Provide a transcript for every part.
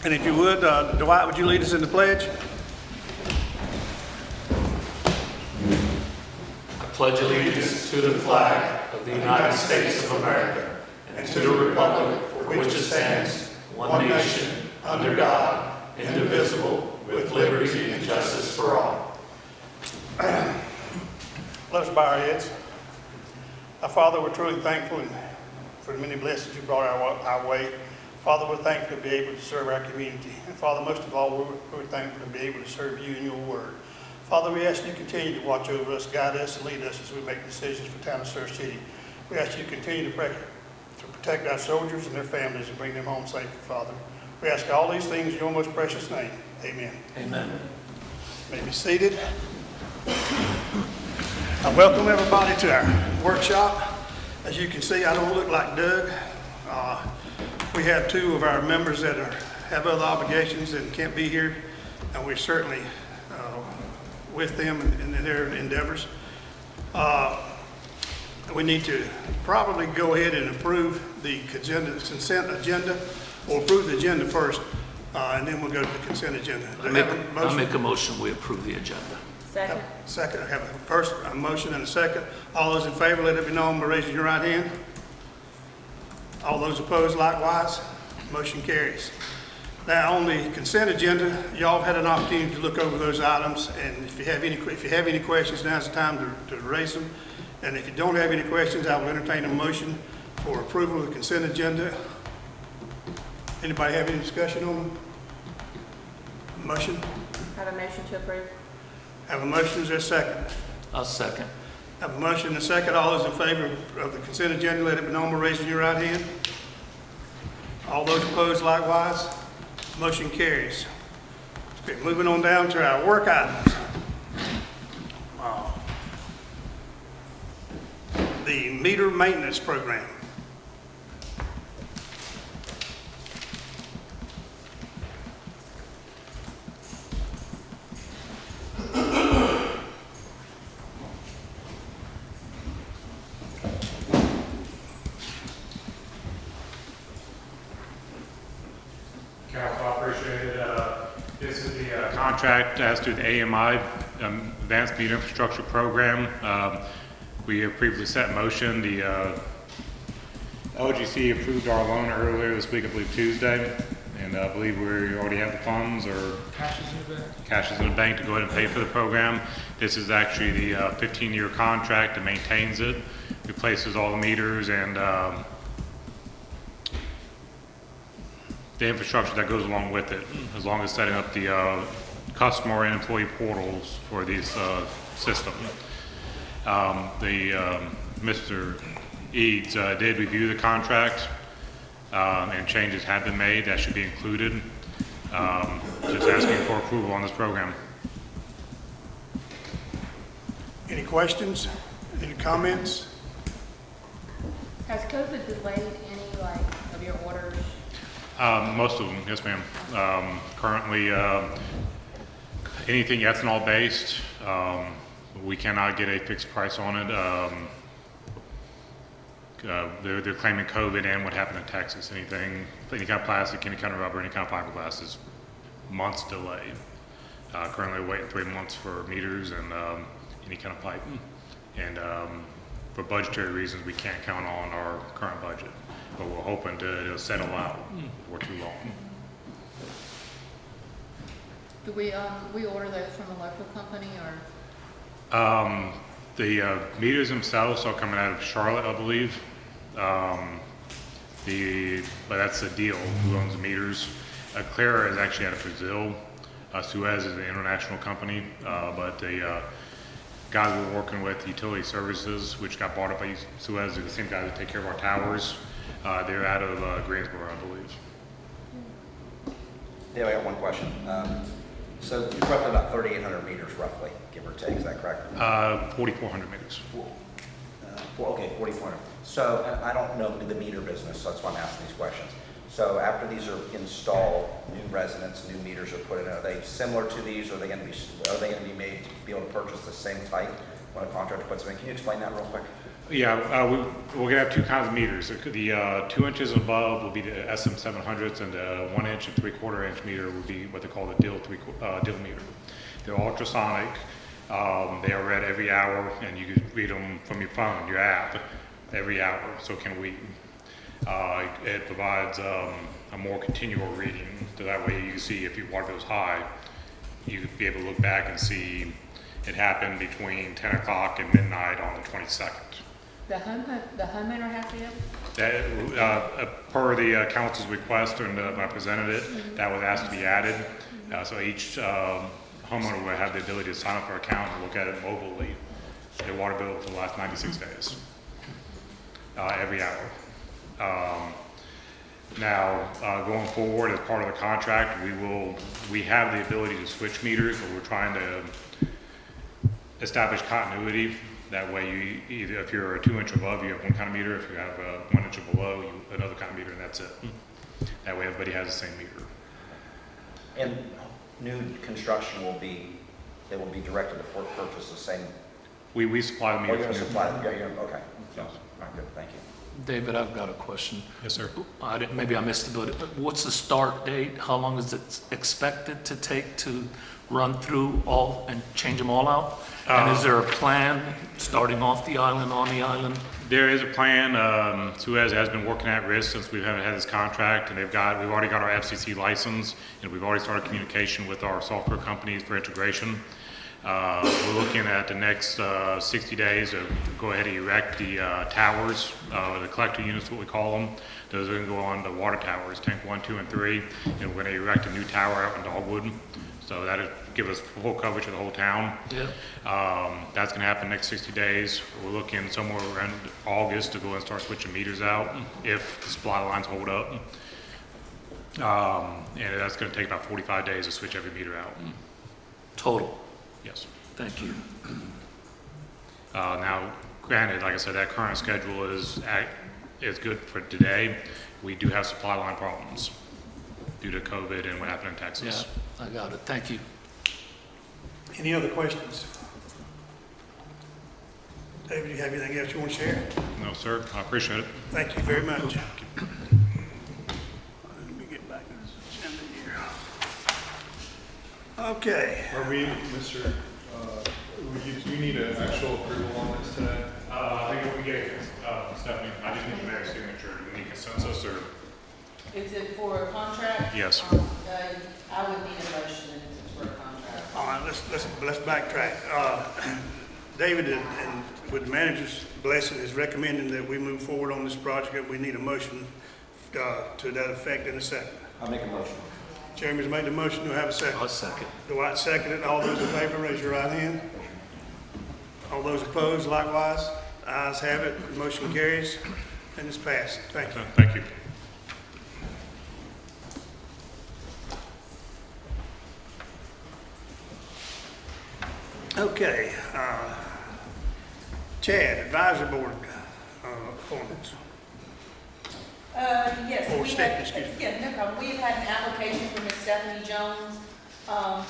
And if you would, Dwight, would you lead us in the pledge? I pledge allegiance to the flag of the United States of America and to the republic for which it stands, one nation, under God, indivisible, with liberty and justice for all. Let us bow our heads. Our Father, we're truly thankful for the many blessings you brought our way. Father, we're thankful to be able to serve our community. And Father, most of all, we're thankful to be able to serve you and your word. Father, we ask you to continue to watch over us, guide us, and lead us as we make decisions for Town of Surf City. We ask you to continue to protect our soldiers and their families and bring them home safely, Father. We ask all these things in your most precious name. Amen. Amen. You may be seated. I welcome everybody to our workshop. As you can see, I don't look like Doug. We have two of our members that have other obligations and can't be here, and we're certainly with them in their endeavors. We need to probably go ahead and approve the consent agenda, or approve the agenda first, and then we'll go to the consent agenda. I make a motion we approve the agenda. Second. Second, I have a motion and a second. All those in favor, let it be known by raising your right hand. All those opposed likewise. Motion carries. Now on the consent agenda, y'all have had an opportunity to look over those items, and if you have any questions, now's the time to raise them. And if you don't have any questions, I will entertain a motion for approval of the consent agenda. Anybody have any discussion on the motion? Have a motion to approve. Have a motion, is there a second? I'll second. Have a motion and a second. All those in favor of the consent agenda, let it be known by raising your right hand. All those opposed likewise. Motion carries. Okay, moving on down to our work items. The meter maintenance program. This is the contract as to the AMI, Advanced Meter Infrastructure Program. We have previously set in motion. The LGC approved our loan earlier this week, I believe Tuesday, and I believe we already have the funds or cash is in the bank to go ahead and pay for the program. This is actually the 15-year contract that maintains it, replaces all the meters and the infrastructure that goes along with it, as long as setting up the customer and employee portals for these systems. Mr. Eads did review the contract, and changes have been made that should be included. Just asking for approval on this program. Any questions? Any comments? Has COVID delayed any of your orders? Most of them, yes ma'am. Currently, anything ethanol based, we cannot get a fixed price on it. They're claiming COVID and what happened in Texas. Any kind of plastic, any kind of rubber, any kind of fiberglass is months delayed. Currently we're waiting 3 months for meters and any kind of pipe. And for budgetary reasons, we can't count on our current budget. But we're hoping to settle out before too long. Do we order those from a local company or? The meters themselves are coming out of Charlotte, I believe. But that's the deal. Who owns the meters? Clara is actually out of Brazil. Suez is an international company, but the guys we're working with, Utility Services, which got bought up by Suez, are the same guys that take care of our towers. They're out of Greensboro, I believe. Yeah, I got one question. So roughly about 3,800 meters, roughly, give or take. Is that correct? 4,400 meters. Okay, 4,400. So I don't know the meter business, so that's why I'm asking these questions. So after these are installed, new residents, new meters are put in. Are they similar to these? Or are they going to be made to be able to purchase the same type when a contractor puts them in? Can you explain that real quick? Yeah, we're gonna have two kinds of meters. The 2 inches and above will be the SM700s, and the 1 inch and 3/4 inch meter will be what they call the DIL meter. They're ultrasonic. They are read every hour, and you can read them from your phone, your app, every hour. So can we. It provides a more continual reading, so that way you can see if your water bill is high, you could be able to look back and see it happened between 10 o'clock and midnight on the 22nd. The homeowner has to have? That, per the council's request, and when I presented it, that was asked to be added. So each homeowner will have the ability to sign up for an account and look at it mobilely, their water bill for the last 96 days, every hour. Now, going forward, as part of the contract, we have the ability to switch meters, but we're trying to establish continuity. That way, you either, if you're a 2 inch above, you have one kind of meter. If you have 1 inch below, you another kind of meter, and that's it. That way, everybody has the same meter. And new construction will be directed to purchase the same. We supply the Oh, meter. you're going to supply them? Yeah, okay. Yes. All right, good, thank you. David, I've got a question. Yes, sir. Maybe I missed it, but what's the start date? How long is it expected to take to run through all and change them all out? And is there a plan starting off the island, on the island? There is a plan. Suez has been working at risk since we haven't had this contract, and we've already got our FCC license, and we've already started communication with our software companies for integration. We're looking at the next 60 days to go ahead and erect the towers, the collector units, what we call them. Those are going to go on the water towers, tank 1, 2, and 3, and we're going to erect a new tower out in Dogwood. So that'll give us full coverage of the whole town. Yeah. That's going to happen next 60 days. We're looking somewhere around August to go and start switching meters out if the supply lines hold up. And that's going to take about 45 days to switch every meter out. Total? Yes. Thank you. Now, granted, like I said, that current schedule is good for today. We do have supply line problems due to COVID and what happened in Texas. Yeah, I got it. Thank you. Any other questions? David, you have anything else you want to share? No, sir. I appreciate it. Thank you very much. Let me get back to this agenda here. Okay. Are we, Mr., do you need an actual approval on this today? I think if we get Stephanie, I just need the mayor's signature. Do we need consensus or? Is it for a contract? Yes. I would need a motion if it's for a contract. All right, let's backtrack. David and with the manager's blessing is recommending that we move forward on this project. We need a motion to that effect in a second. I'll make a motion. Jeremy's made the motion. Do I have a second? I'll second. Dwight seconded. All those in favor, raise your right hand. All those opposed, likewise. Ayes have it. Motion carries, and it's passed. Thank you. Thank you. Okay. Chad, Advisory Board appointments. Yes, Or we Stephanie, have, excuse me. yeah, no problem. We've had an application from Ms. Stephanie Jones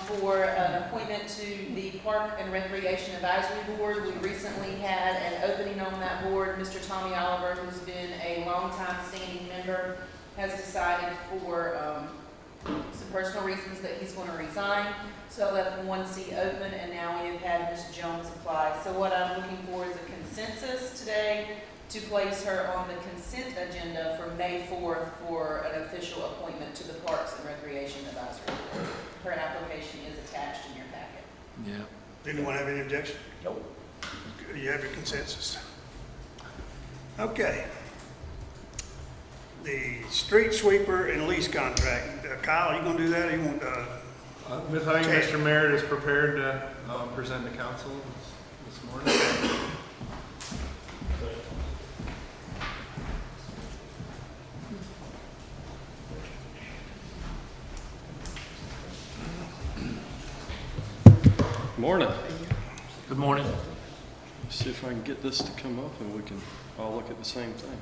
for an appointment to the Park and Recreation Advisory Board. We recently had an opening on that board. Mr. Tommy Oliver, who's been a longtime standing member, has decided for some personal reasons that he's going to resign. So I left one seat open, and now we have had Ms. Jones apply. So what I'm looking for is a consensus today to place her on the consent agenda for May 4th for an official appointment to the Parks and Recreation Advisory Board. Her application is attached in your packet. Yeah. Anyone have any objection? Nope. You have your consensus. Okay. The street sweeper and lease contract. Kyle, are you going to do that, or you want Ms. Huggy, Chad. Mr. Merritt is prepared to present to council this morning. Morning. Good morning. See if I can get this to come up and we can all look at the same thing.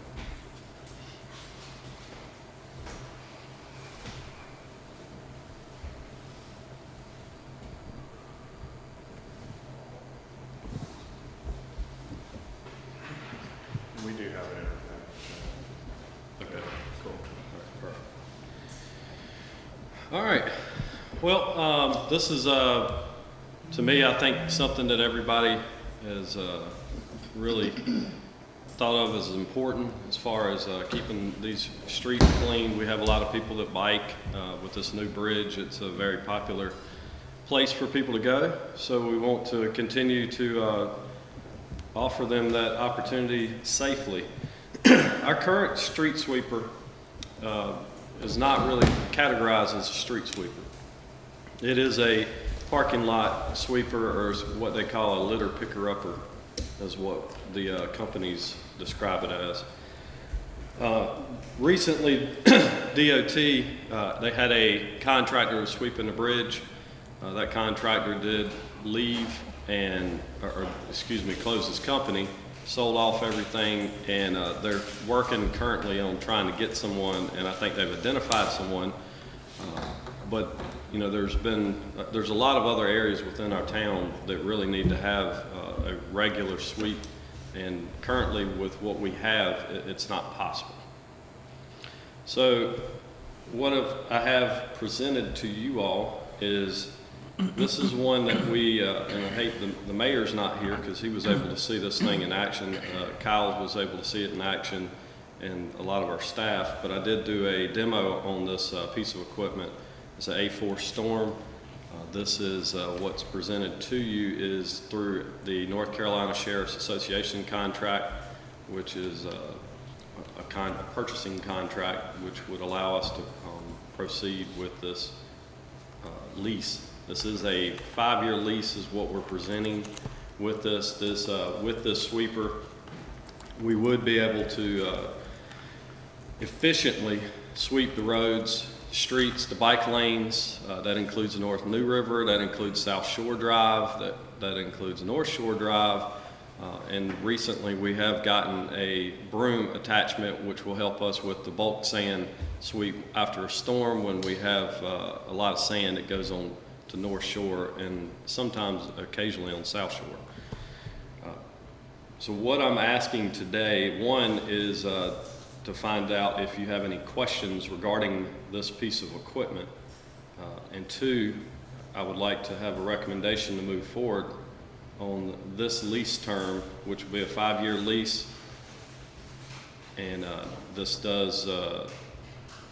have it in our package. Okay, cool. All right. Well, this is, to me, I think something that everybody has really thought of as important as far as keeping these streets clean. We have a lot of people that bike with this new bridge. It's a very popular place for people to go. So we want to continue to offer them that opportunity safely. Our current street sweeper is not really categorized as a street sweeper. It is a parking lot sweeper, or what they call a litter picker-upper, is what the companies describe it as. Recently, DOT, they had a contractor who was sweeping the bridge. That contractor did leave and, close his company, sold off everything, and they're working currently on trying to get someone, and I think they've identified someone. But you know, there's a lot of other areas within our town that really need to have a regular sweep, and currently with what we have, it's not possible. So what I have presented to you all is, this is one that we, and I hate the mayor's not here because he was able to see this thing in action. Kyle was able to see it in action, and a lot of our staff, but I did do a demo on this piece of equipment. It's an A4 Storm. This is what's presented to you is through the North Carolina Sheriff's Association contract, which is a purchasing contract, which would allow us to proceed with this lease. This is a 5-year lease is what we're presenting with this. With this sweeper, we would be able to efficiently sweep the roads, streets, the bike lanes. That includes the North New River, that includes South Shore Drive, that includes North Shore Drive. And recently we have gotten a broom attachment which will help us with the bulk sand sweep after a storm when we have a lot of sand that goes on to North Shore and sometimes occasionally on South Shore. So what I'm asking today, one is to find out if you have any questions regarding this piece of equipment. And two, I would like to have a recommendation to move forward on this lease term, which will be a 5-year lease. And this does,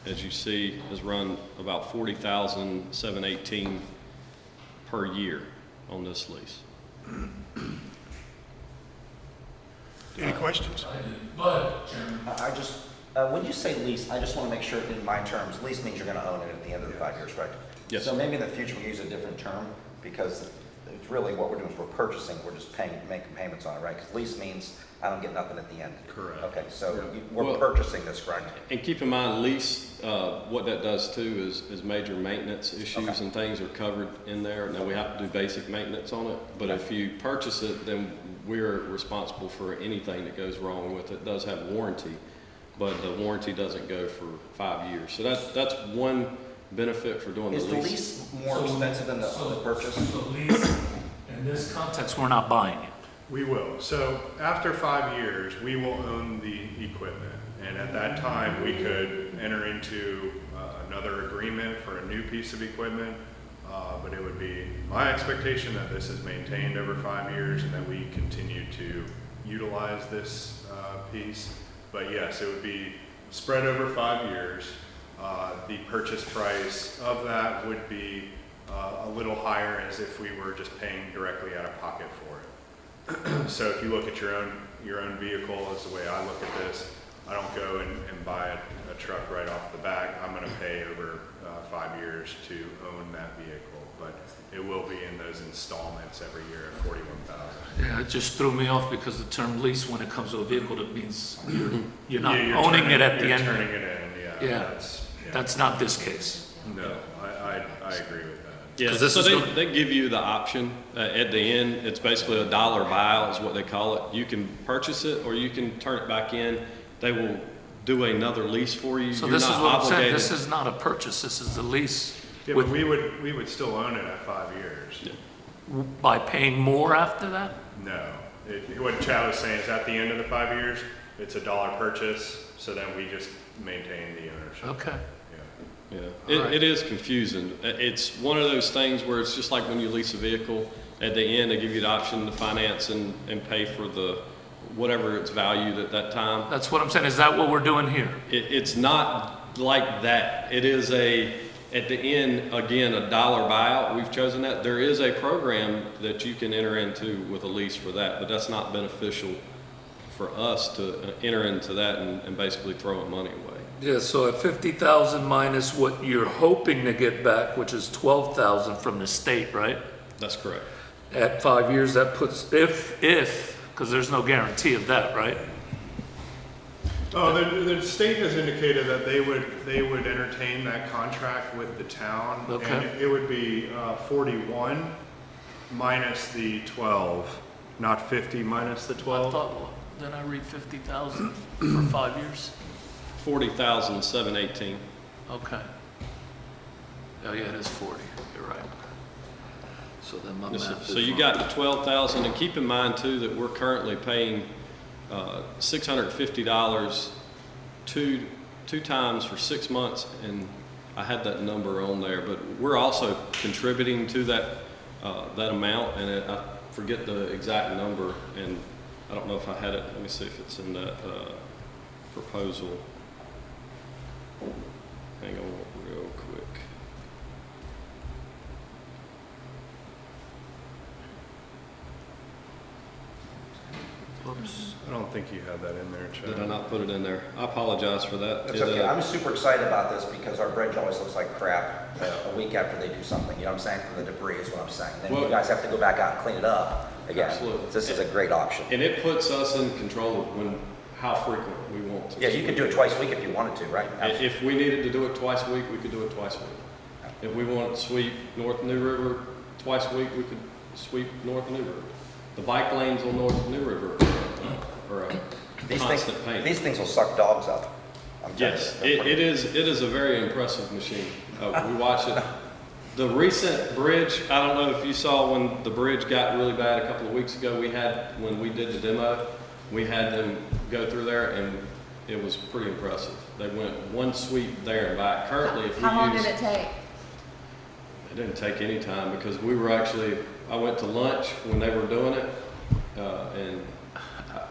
as you see, has run about $40,718 per year on this lease. Any questions? I just, when you say lease, I just want to make sure in my terms, lease means you're going to own it at the end of the 5 years, correct? Yes. So maybe in the future we use a different term, because it's really what we're doing is we're purchasing, we're just making payments on it, right? Because lease means I don't get nothing at the end. Correct. Okay, so we're Well, purchasing this, correct? And keep in mind, lease, what that does too is major maintenance issues Okay. and things are covered in there. Now, we have to do basic maintenance on it, but if you purchase it, then we're responsible for anything that goes wrong with it. It does have warranty, but the warranty doesn't go for 5 years. So that's one benefit for doing Is the the lease. lease more expensive than the purchase? So lease, in this context, we're not buying it. We will. So after 5 years, we will own the equipment. And at that time, we could enter into another agreement for a new piece of equipment. But it would be my expectation that this is maintained over 5 years and that we continue to utilize this piece. But yes, it would be spread over 5 years. The purchase price of that would be a little higher as if we were just paying directly out of pocket for it. So if you look at your own vehicle, is the way I look at this. I don't go and buy a truck right off the bat. I'm going to pay over 5 years to own that vehicle, but it will be in those installments every year at $41,000. Yeah, it just threw me off because the term lease, when it comes to a vehicle, that means you're not Yeah, you're owning turning- it at the you're end. turning it in, Yeah. That's not this case. No, I agree with that. Yeah, 'Cause this so is gonna- they give you the option at the end. It's basically a dollar buyout is what they call it. You can purchase it or you can turn it back in. They will do another lease for you. So You're this is not what I'm saying, obligated. this is not a purchase, this is the lease. Yeah, with- but we would still own it at 5 years. By paying more after that? No. What Chad was saying is at the end of the 5 years, it's a dollar purchase, so then we just maintain the ownership. Okay. Yeah. Yeah, All right. it is confusing. It's one of those things where it's just like when you lease a vehicle, at the end, they give you the option to finance and pay for the, whatever it's valued at that time. That's what I'm saying. Is that what we're doing here? It's not like that. It is at the end, again, a dollar buyout. We've chosen that. There is a program that you can enter into with a lease for that, but that's not beneficial for us to enter into that and basically throwing money away. Yeah, so at 50,000 minus what you're hoping to get back, which is 12,000 from the state, right? That's correct. At 5 years, that puts, because there's no guarantee of that, right? Oh, the state has indicated that they would entertain that contract with the town. Okay. And it would be 41 minus the 12, not 50 minus the I 12. thought, well, then I read 50,000 for 5 years. 40,718. Okay. Oh, yeah, it is 40. You're right. So then my math is So you wrong. got the 12,000, and keep in mind too that we're currently paying $650 two times for 6 months, and I had that number on there, but we're also contributing to that amount, and I forget the exact number, and I don't know if I had it. Let me see if it's in that proposal. Hang on real quick. Oops. I don't think you had that in there, Chad. Did I not put it in there? I apologize for that. It's okay. I'm super excited about this because our bridge always looks like crap a week after they do something. You know what I'm saying? From the debris is what I'm saying. Then Well, you guys have to go back out and clean it up again. Absolutely. This is a great option. And it puts us in control of how frequent we want to. Yeah, you could do it twice a week if you wanted to, right? If we needed to do it twice a week, we could do it twice a week. If we wanted to sweep North New River twice a week, we could sweep North New River. The bike lanes on North New River are a constant pain. These things will suck dogs up. I'm telling Yes, you. it is a very impressive machine. We watch it. The recent bridge, I don't know if you saw when the bridge got really bad a couple of weeks ago, when we did the demo, we had them go through there and it was pretty impressive. They went one sweep there and back. Currently, if we How long use, did it take? it didn't take any time because I went to lunch when they were doing it, and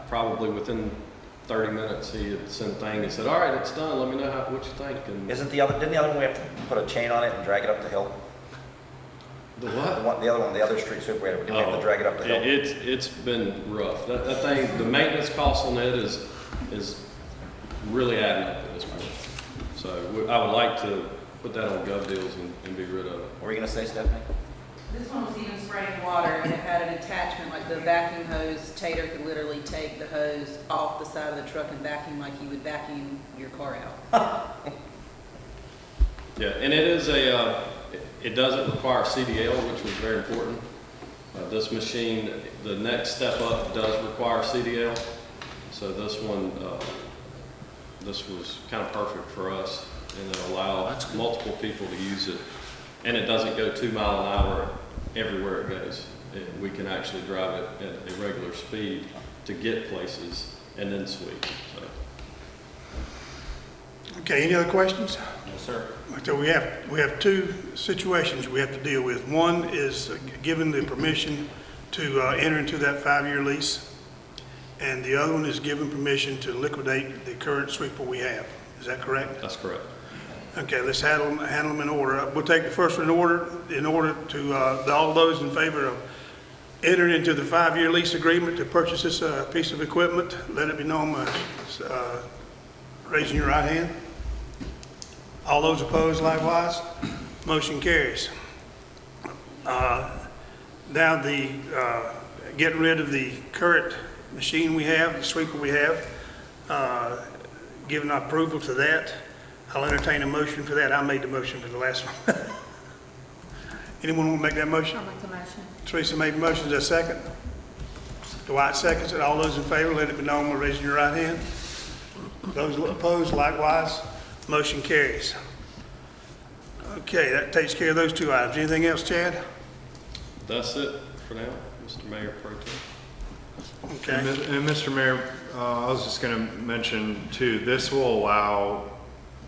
probably within 30 minutes he had sent a thing and said, "All right, it's done. Let me know what you think." And Didn't the other one we have to put a chain on it and drag it up the hill? the what? The other one, the other street sweeper, we have to drag it up the hill. It's been rough. That thing, the maintenance cost on it is really adding up at this point. So I would like to put that on gov deals and be rid of it. What were you gonna say, Stephanie? This one was even spraying water, and it had an attachment, like the vacuum hose. Tater could literally take the hose off the side of the truck and vacuum like you would vacuum your car out. Yeah, and it doesn't require CDL, which was very important. This machine, the next step up does require CDL. So this one, this was kind of perfect for us, and it'll allow multiple people to use it. And it doesn't go 2 miles an hour everywhere it goes. We can actually drive it at a regular speed to get places and then sweep. So. Okay, any other questions? No, sir. So we have two situations we have to deal with. One is given the permission to enter into that 5-year lease, and the other one is given permission to liquidate the current sweeper we have. Is that correct? That's correct. Okay, let's handle them in order. We'll take the first one in order to all those in favor of entering into the 5-year lease agreement to purchase this piece of equipment. Let it be known by raising your right hand. All those opposed likewise. Motion carries. Now getting rid of the current machine we have, the sweeper we have, giving approval to that. I'll entertain a motion for that. I made the motion for the last one. Anyone want to make that motion? I'll make the motion. Teresa made the motion. Is there a second? Dwight seconds it. All those in favor, let it be known by raising your right hand. Those opposed, likewise. Motion carries. Okay, that takes care of those two items. Anything else, Chad? That's it for now, Mr. Mayor Pro-Tem. Okay. And Mr. Mayor, I was just gonna mention too, this will allow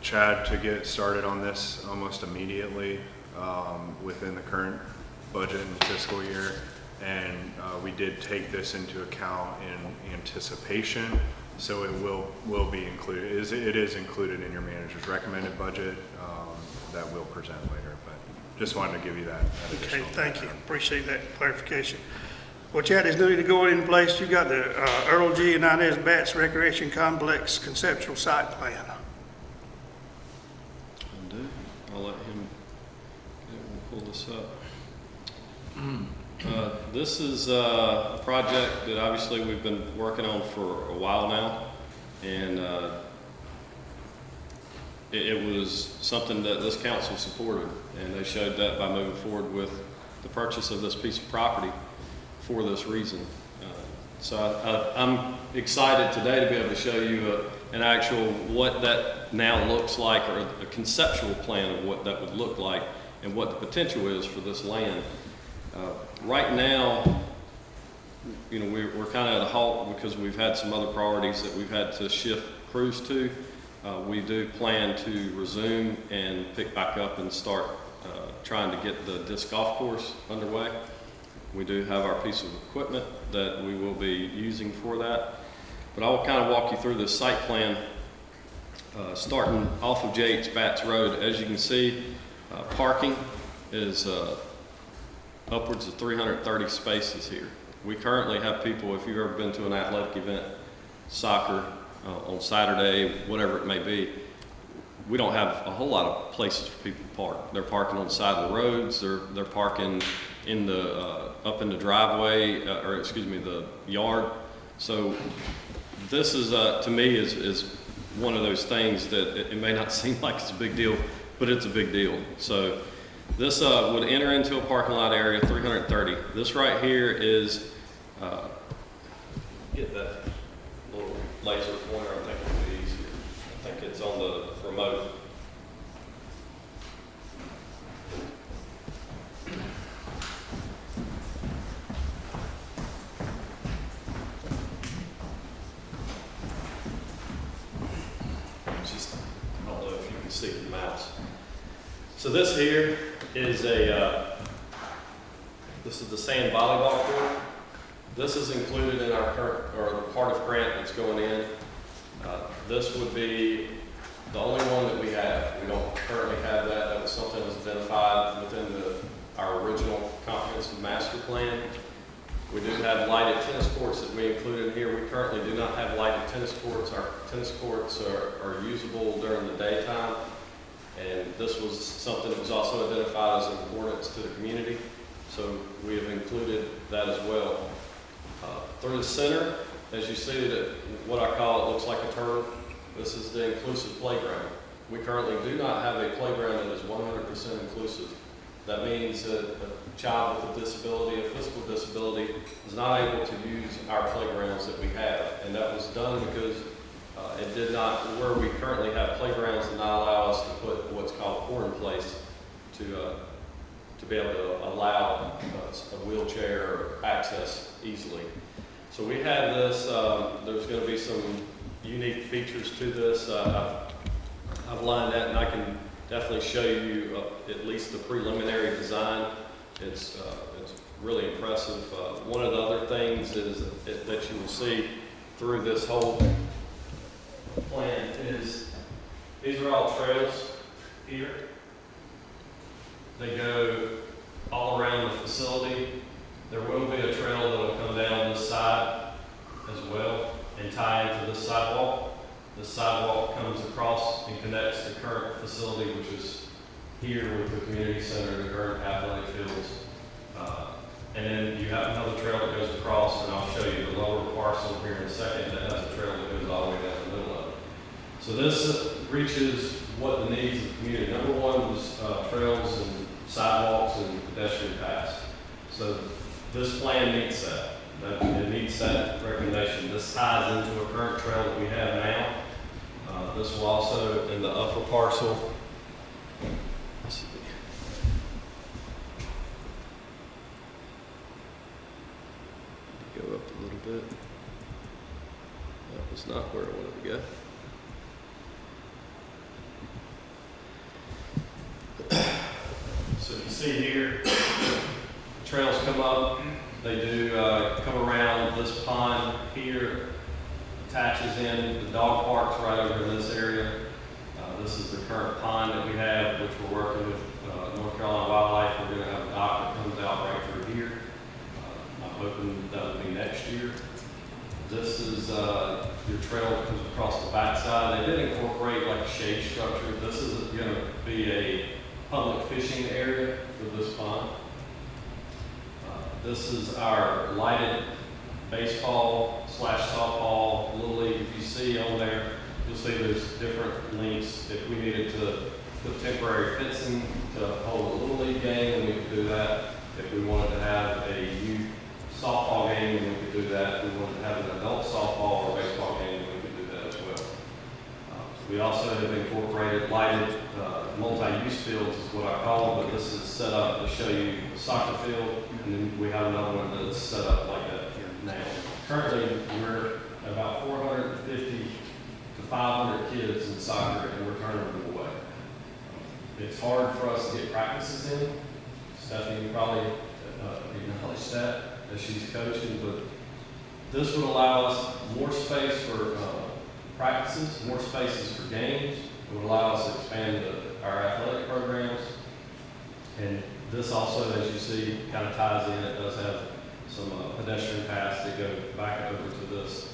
Chad to get started on this almost immediately, within the current budget and fiscal year. And, we did take this into account in anticipation, so it will be included. It is included in your manager's recommended budget, that we'll present later, but just wanted to give you that Okay, additional. thank you. Appreciate that clarification. Well, Chad, is newly to go in place. You got the Earl G. and Inez Batts Recreation Complex conceptual site plan. I do. I'll let him pull this up. This is a project that obviously we've been working on for a while now, and it was something that this council supported, and they showed that by moving forward with the purchase of this piece of property for this reason. So I'm excited today to be able to show you an actual what that now looks like, or a conceptual plan of what that would look like and what the potential is for this land. Right now, you know, we're kind of at a halt because we've had some other priorities that we've had to shift crews to. We do plan to resume and pick back up and start trying to get the disc golf course underway. We do have our piece of equipment that we will be using for that. But I'll kind of walk you through this site plan, starting off of J.H. Batts Road. As you can see, parking is upwards of 330 spaces here. We currently have people, if you've ever been to an athletic event, soccer, on Saturday, whatever it may be, we don't have a whole lot of places for people to park. They're parking on the side of the roads, they're parking in the, up in the driveway, or excuse me, the yard. So this is, to me, is one of those things that it may not seem like it's a big deal, but it's a big deal. So this would enter into a parking lot area, 330. This right here is, get that little laser pointer, I think it'll be easier. I think it's on the remote. Just, I don't know if you can see the mouse. So this here is this is the sand volleyball court. This is included in our current, or the part of grant that's going in. This would be the only one that we have. We don't currently have that. That was something that was identified within our original comprehensive master plan. We do have lighted tennis courts that we included in here. We currently do not have lighted tennis courts. Our tennis courts are usable during the daytime. And this was something that was also identified as importance to the community. So we have included that as well. Through the center, as you see that what I call it looks like a turtle, this is the inclusive playground. We currently do not have a playground that is 100% inclusive. That means that a child with a disability, a physical disability, is not able to use our playgrounds that we have. And that was done because it did not, where we currently have playgrounds, did not allow us to put what's called core in place to be able to allow a wheelchair access easily. So we have this, there's going to be some unique features to this. I've lined that, and I can definitely show you at least the preliminary design. It's really impressive. One of the other things is that you will see through this whole plan is these are all trails here. They go all around the facility. There will be a trail that will come down this side as well and tie into this sidewalk. The sidewalk comes across and connects the current facility, which is here with the community center, the current athletic fields. And then you have another trail that goes across, and I'll show you the lower parcel here in a second that has a trail that goes all the way down the middle of it. So this reaches what the needs of the community. Number one was trails and sidewalks and pedestrian paths. So this plan meets that. It meets that recommendation. This ties into a current trail that we have now. This will also, in the upper parcel, go up a little bit. It's not where I wanted to go. So you see here, trails come up. They do come around this pond here, attaches in. The dog park's right over in this area. This is the current pond that we have, which we're working with North Carolina Wildlife. We're going to have a dock that comes out right through here. I'm hoping that will be next year. This is your trail that comes across the backside. They did incorporate like a shade structure. This is going to be a public fishing area for this pond. This is our lighted baseball / softball, Little League. If you see on there, you'll see there's different links. If we needed to put temporary fencing to hold a Little League game, then we could do that. If we wanted to have a youth softball game, then we could do that. If we wanted to have an adult softball or baseball game, then we could do that as well. We also have incorporated lighted multi-use fields is what I call them, but this is set up to show you the soccer field, and then we have another one that's set up like that now. Currently, we're about 450 to 500 kids in soccer, and we're turning them away. It's hard for us to get practices in. Stephanie probably acknowledged that as she's coaching, but this would allow us more space for practices, more spaces for games. It would allow us to expand our athletic programs. And this also, as you see, kind of ties in. It does have some pedestrian paths that go back over to this.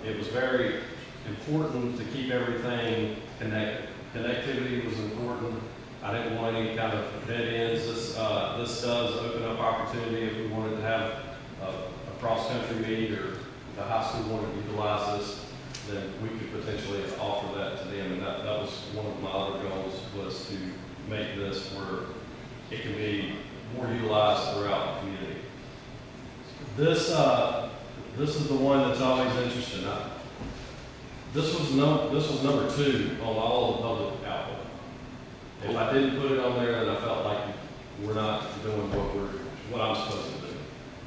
It was very important to keep everything connected. Connectivity was important. I didn't want any kind of dead ends. This does open up opportunity if we wanted to have a cross-country meet or the high school wanted to utilize this, then we could potentially offer that to them. And that was one of my other goals, was to make this where it can be more utilized throughout the community. This is the one that's always interesting. This was number 2 on all of the public output. If I didn't put it on there, then I felt like we're not doing what I'm supposed to do.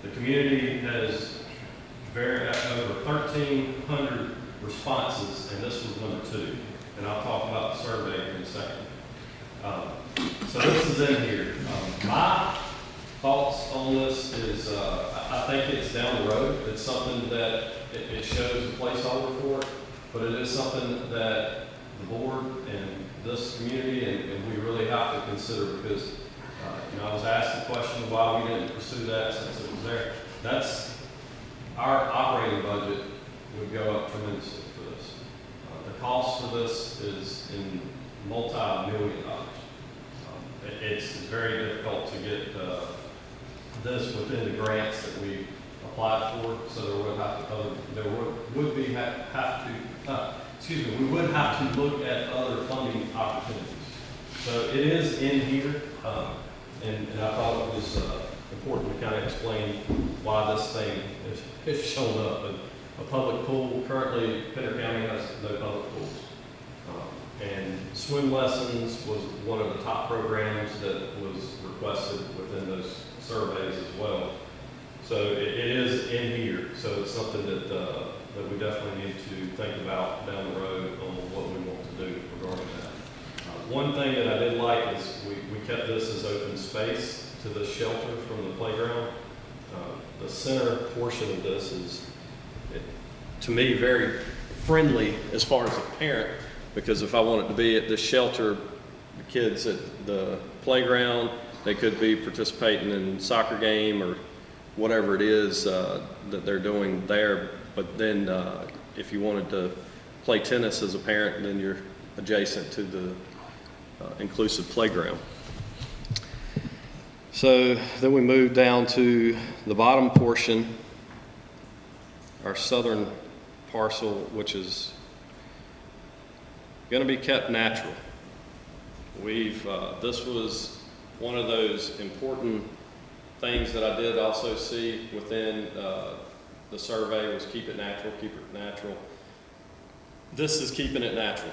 The community has over 1,300 responses, and this was number 2. And I'll talk about the survey in a second. So this is in here. My thoughts on this is, I think it's down the road. It's something that it shows a placeholder for it, but it is something that the board and this community and we really have to consider, because I was asked the question why we didn't pursue that since it was there. That's our operating budget would go up tremendously for this. The cost for this is in multi-million dollars. It's very difficult to get this within the grants that we applied for, so we would have to look at other funding opportunities. So it is in here, and I thought it was important to kind of explain why this thing is shown up. But a public pool, currently Pender County has no public pools. And swim lessons was one of the top programs that was requested within those surveys as well. So it is in here. So it's something that we definitely need to think about down the road on what we want to do regarding that. One thing that I did like is we kept this as open space to the shelter from the playground. The center portion of this is, to me, very friendly as far as a parent, because if I wanted to be at the shelter, the kids at the playground, they could be participating in soccer game or whatever it is that they're doing there. But then if you wanted to play tennis as a parent, then you're adjacent to the inclusive playground. So then we move down to the bottom portion, our southern parcel, which is going to be kept natural. This was one of those important things that I did also see within the survey, was keep it natural, keep it natural. This is keeping it natural.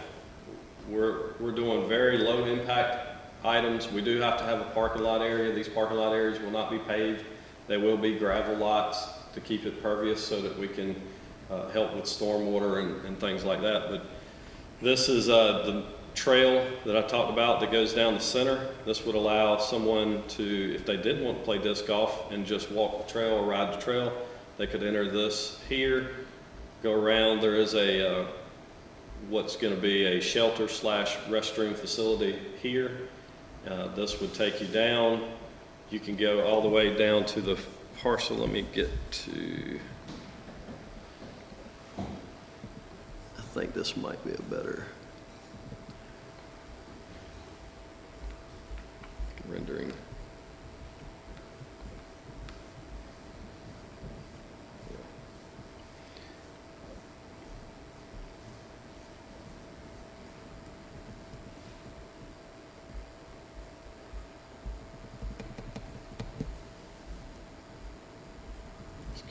We're doing very low impact items. We do have to have a parking lot area. These parking lot areas will not be paved. They will be gravel lots to keep it pervious so that we can help with stormwater and things like that. But this is the trail that I talked about that goes down the center. This would allow someone to, if they did want to play disc golf and just walk the trail or ride the trail, they could enter this here, go around. There is a what's going to be a shelter / restroom facility here. This would take you down. You can go all the way down to the parcel. Let me get to, I think this might be a better rendering.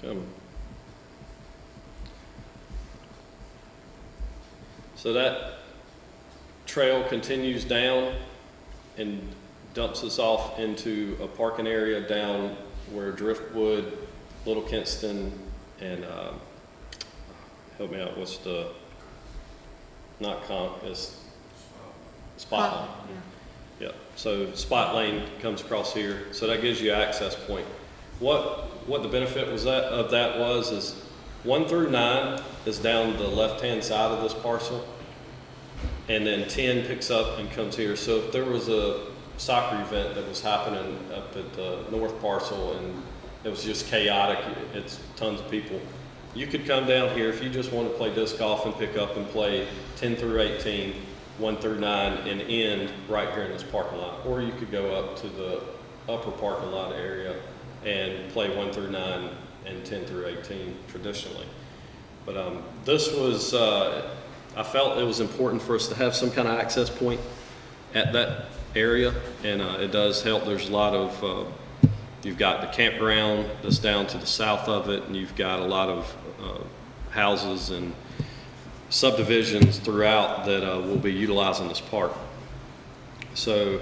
Coming. So that trail continues down and dumps us off into a parking area down where Driftwood, Little Kinston, and help me out, what's the, not Conk, it's Spot Lane. Yeah, so Spot Lane comes across here, so that gives you an access point. What the benefit was of that is 1 through 9 is down the left-hand side of this parcel, and then 10 picks up and comes here. So if there was a soccer event that was happening up at the north parcel and it was just chaotic, it's tons of people, you could come down here if you just want to play disc golf and pick up and play 10 through 18, 1 through 9, and end right here in this parking lot. Or you could go up to the upper parking lot area and play 1 through 9 and 10 through 18 traditionally. But this was, I felt it was important for us to have some kind of access point at that area, and it does help. There's a lot of, you've got the campground that's down to the south of it, and you've got a lot of houses and subdivisions throughout that will be utilizing this park. So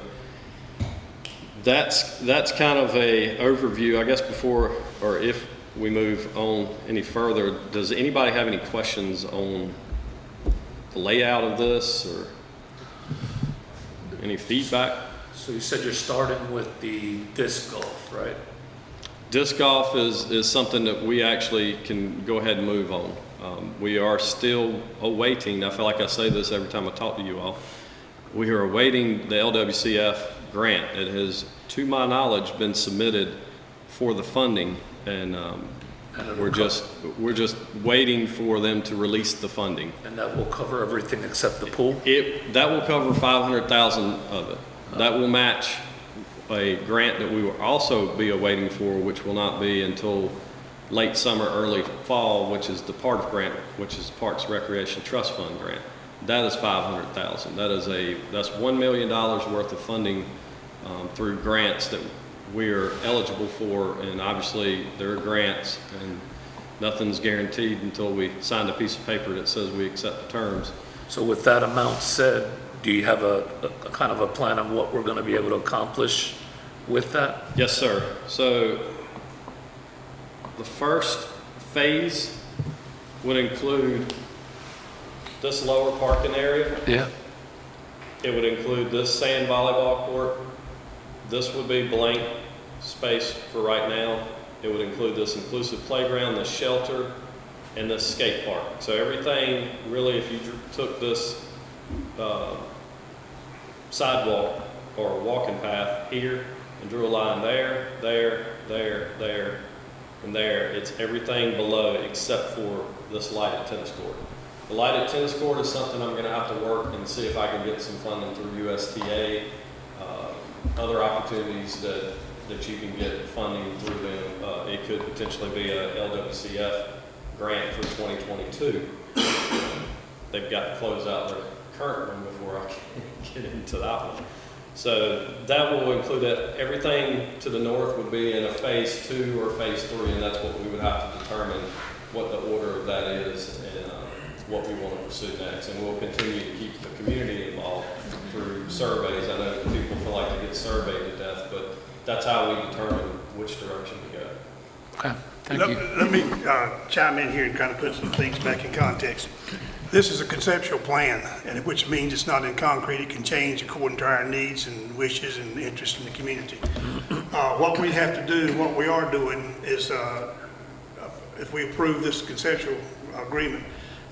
that's kind of a overview, I guess. Before, or if we move on any further, does anybody have any questions on the layout of this or any feedback? So you said you're starting with the disc golf, right? Disc golf is something that we actually can go ahead and move on. We are still awaiting, I feel like I say this every time I talk to you all, we are awaiting the LWCF grant. It has, to my knowledge, been submitted for the funding, and we're just waiting for them to release the funding. And that will cover everything except the pool? That will cover 500,000 of it. That will match a grant that we will also be awaiting for, which will not be until late summer, early fall, which is the part of grant, which is Parks Recreation Trust Fund grant. That is 500,000. That's $1 million worth of funding through grants that we're eligible for, and obviously there are grants and nothing's guaranteed until we sign a piece of paper that says we accept the terms. So with that amount said, do you have a kind of a plan of what we're going to be able to accomplish with that? Yes, sir. So the first phase would include this lower parking area. Yeah. It would include this sand volleyball court. This would be blank space for right now. It would include this inclusive playground, this shelter, and this skate park. So everything, really, if you took this sidewalk or walking path here and drew a line there, and there, it's everything below except for this lighted tennis court. The lighted tennis court is something I'm going to have to work and see if I can get some funding through USTA, other opportunities that you can get funding through them. It could potentially be a LWCF grant for 2022. They've got to close out their current one before I can get into that one. So that will include that. Everything to the north would be in a phase 2 or phase 3, and that's what we would have to determine what the order of that is and what we want to pursue next. And we'll continue to keep the community involved through surveys. I know people feel like they get surveyed to death, but that's how we determine which direction to go. Okay. Thank Let you. let me chime in here and kind of put some things back in context. This is a conceptual plan, and which means it's not in concrete. It can change according to our needs and wishes and interests in the community. What we have to do, what we are doing is, if we approve this conceptual agreement,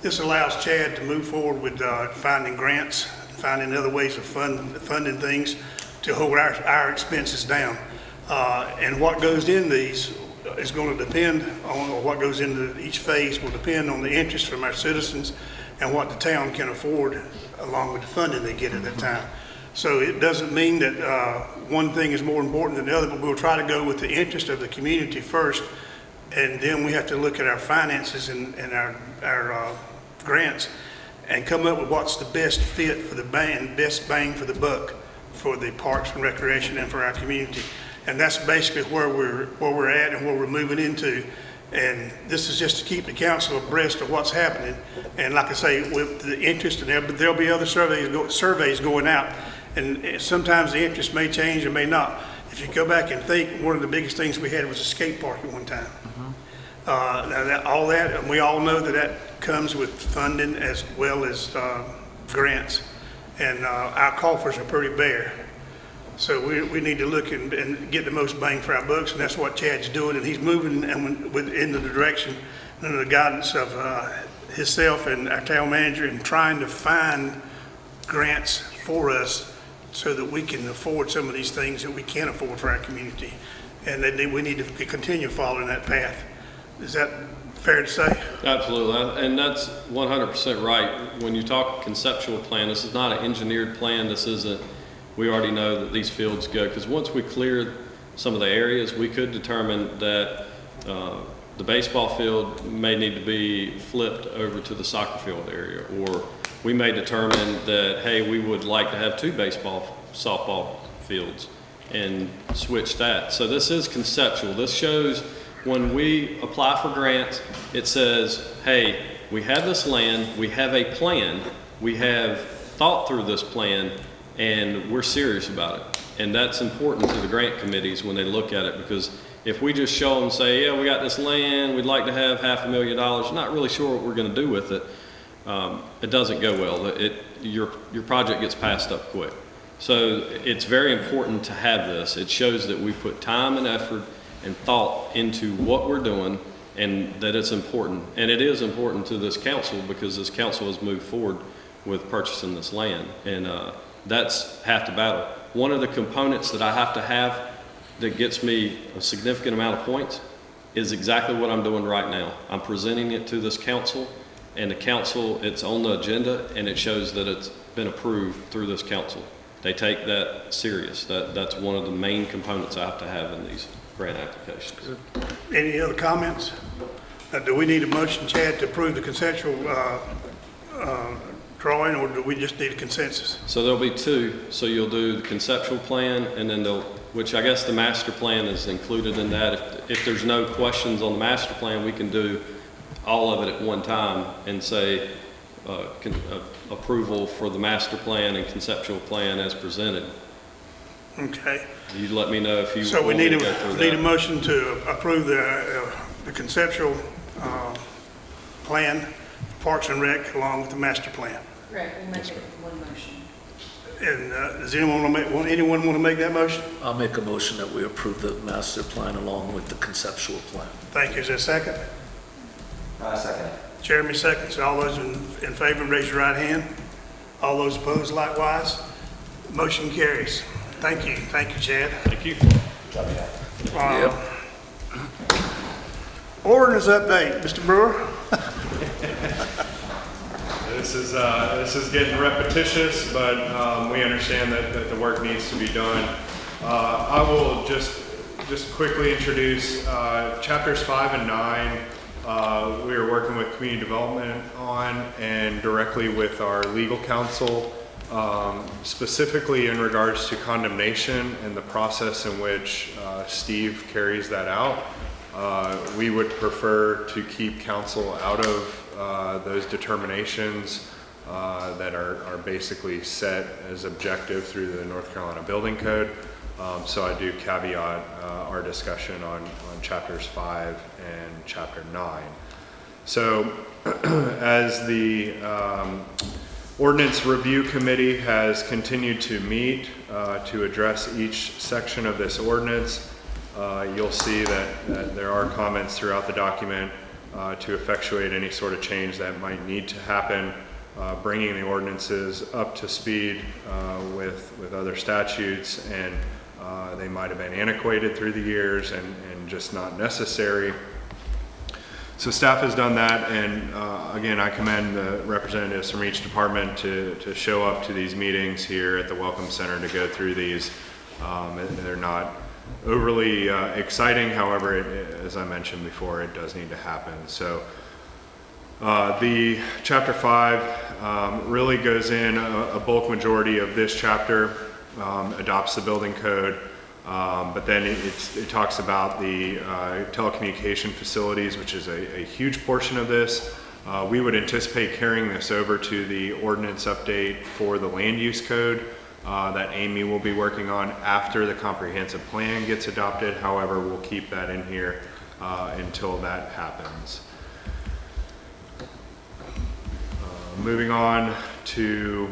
this allows Chad to move forward with finding grants, finding other ways of funding things to hold our expenses down. And what goes in these is going to depend on, or what goes into each phase will depend on the interest from our citizens and what the town can afford along with the funding they get at that time. So it doesn't mean that one thing is more important than the other, but we'll try to go with the interest of the community first, and then we have to look at our finances and our grants and come up with what's the best fit for the best bang for the buck for the parks and recreation and for our community. And that's basically where we're at and where we're moving into. And this is just to keep the council abreast of what's happening. And like I say, with the interest, and there'll be other surveys going out. And sometimes the interest may change or may not. If you go back and think, one of the biggest things we had was a skate park at one time. Now all that, and we all know that comes with funding as well as grants. And our coffers are pretty bare. So we need to look and get the most bang for our bucks, and that's what Chad's doing, and he's moving in the direction and the guidance of himself and our town manager, and trying to find grants for us so that we can afford some of these things that we can't afford for our community. And we need to continue following that path. Is that fair to say? Absolutely, and that's 100% right. When you talk conceptual plan, this is not an engineered plan. This isn't, we already know that these fields go, because once we clear some of the areas, we could determine that the baseball field may need to be flipped over to the soccer field area, or we may determine that, hey, we would like to have 2 baseball, softball fields and switch that. So this is conceptual. This shows when we apply for grants, it says, hey, we have this land, we have a plan, we have thought through this plan, and we're serious about it. And that's important to the grant committees when they look at it, because if we just show them, say, yeah, we got this land, we'd like to have $500,000, not really sure what we're going to do with it, it doesn't go well. Your project gets passed up quick. So it's very important to have this. It shows that we put time and effort and thought into what we're doing, and that it's important. And it is important to this council, because this council has moved forward with purchasing this land. And that's half the battle. One of the components that I have to have that gets me a significant amount of points is exactly what I'm doing right now. I'm presenting it to this council, and the council, it's on the agenda, and it shows that it's been approved through this council. They take that serious. That's one of the main components I have to have in these grant applications. Any other comments? Do we need a motion, Chad, to approve the conceptual drawing, or do we just need a consensus? So there'll be 2. So you'll do the conceptual plan, and then which I guess the master plan is included in that. If there's no questions on the master plan, we can do all of it at one time and say approval for the master plan and conceptual plan as presented. Okay. You let me know if you So we want need me to go through a that. motion to approve the conceptual plan, Parks and Rec, along with the master plan. Correct, we'll make it one motion. And does anyone want to make that motion? I'll make a motion that we approve the master plan along with the conceptual plan. Thank you. Is there a second? Second it. Jeremy seconds. All those in favor, raise your right hand. All those opposed, likewise. Motion carries. Thank you. Thank you, Chad. Thank you. Ordinance update, Mr. Brewer. This is getting repetitious, but we understand that the work needs to be done. I will just quickly introduce chapters 5 and 9. We are working with community development on, and directly with our legal counsel, specifically in regards to condemnation and the process in which Steve carries that out. We would prefer to keep counsel out of those determinations that are basically set as objective through the North Carolina Building Code. So I do caveat our discussion on chapters 5 and chapter 9. So as the Ordinance Review Committee has continued to meet to address each section of this ordinance, you'll see that there are comments throughout the document to effectuate any sort of change that might need to happen, bringing the ordinances up to speed with other statutes, and they might have been antiquated through the years and just not necessary. So staff has done that, and again, I commend the representatives from each department to show up to these meetings here at the Welcome Center to go through these. They're not overly exciting, however, as I mentioned before, it does need to happen. So the chapter 5 really goes in, a bulk majority of this chapter adopts the building code. But then it talks about the telecommunication facilities, which is a huge portion of this. We would anticipate carrying this over to the ordinance update for the land use code that Amy will be working on after the comprehensive plan gets adopted. However, we'll keep that in here until that happens. Moving on to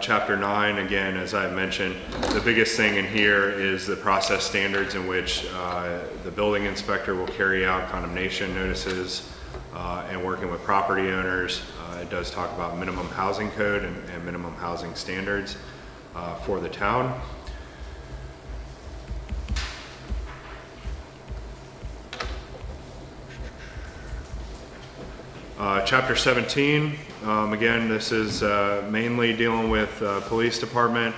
Chapter 9, again, as I mentioned, the biggest thing in here is the process standards in which the building inspector will carry out condemnation notices and working with property owners. It does talk about minimum housing code and minimum housing standards for the town. Chapter 17, again, this is mainly dealing with police department.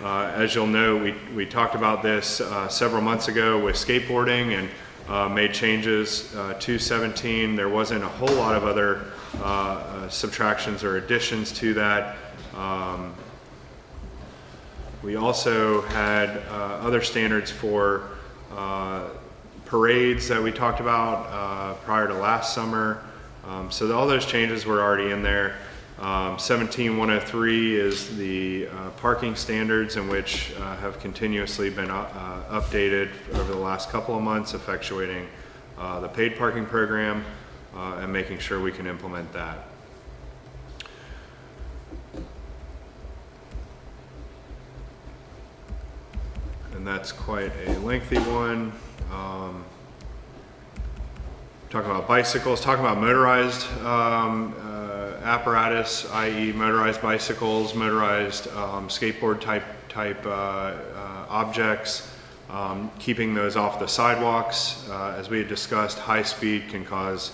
As you'll know, we talked about this several months ago with skateboarding and made changes to 17. There wasn't a whole lot of other subtractions or additions to that. We also had other standards for parades that we talked about prior to last summer. So all those changes were already in there. 17-103 is the parking standards, in which have continuously been updated over the last couple of months, effectuating the paid parking program and making sure we can implement that. And that's quite a lengthy one. Talking about bicycles, talking about motorized apparatus, i.e. motorized bicycles, motorized skateboard type objects, keeping those off the sidewalks. As we had discussed, high speed can cause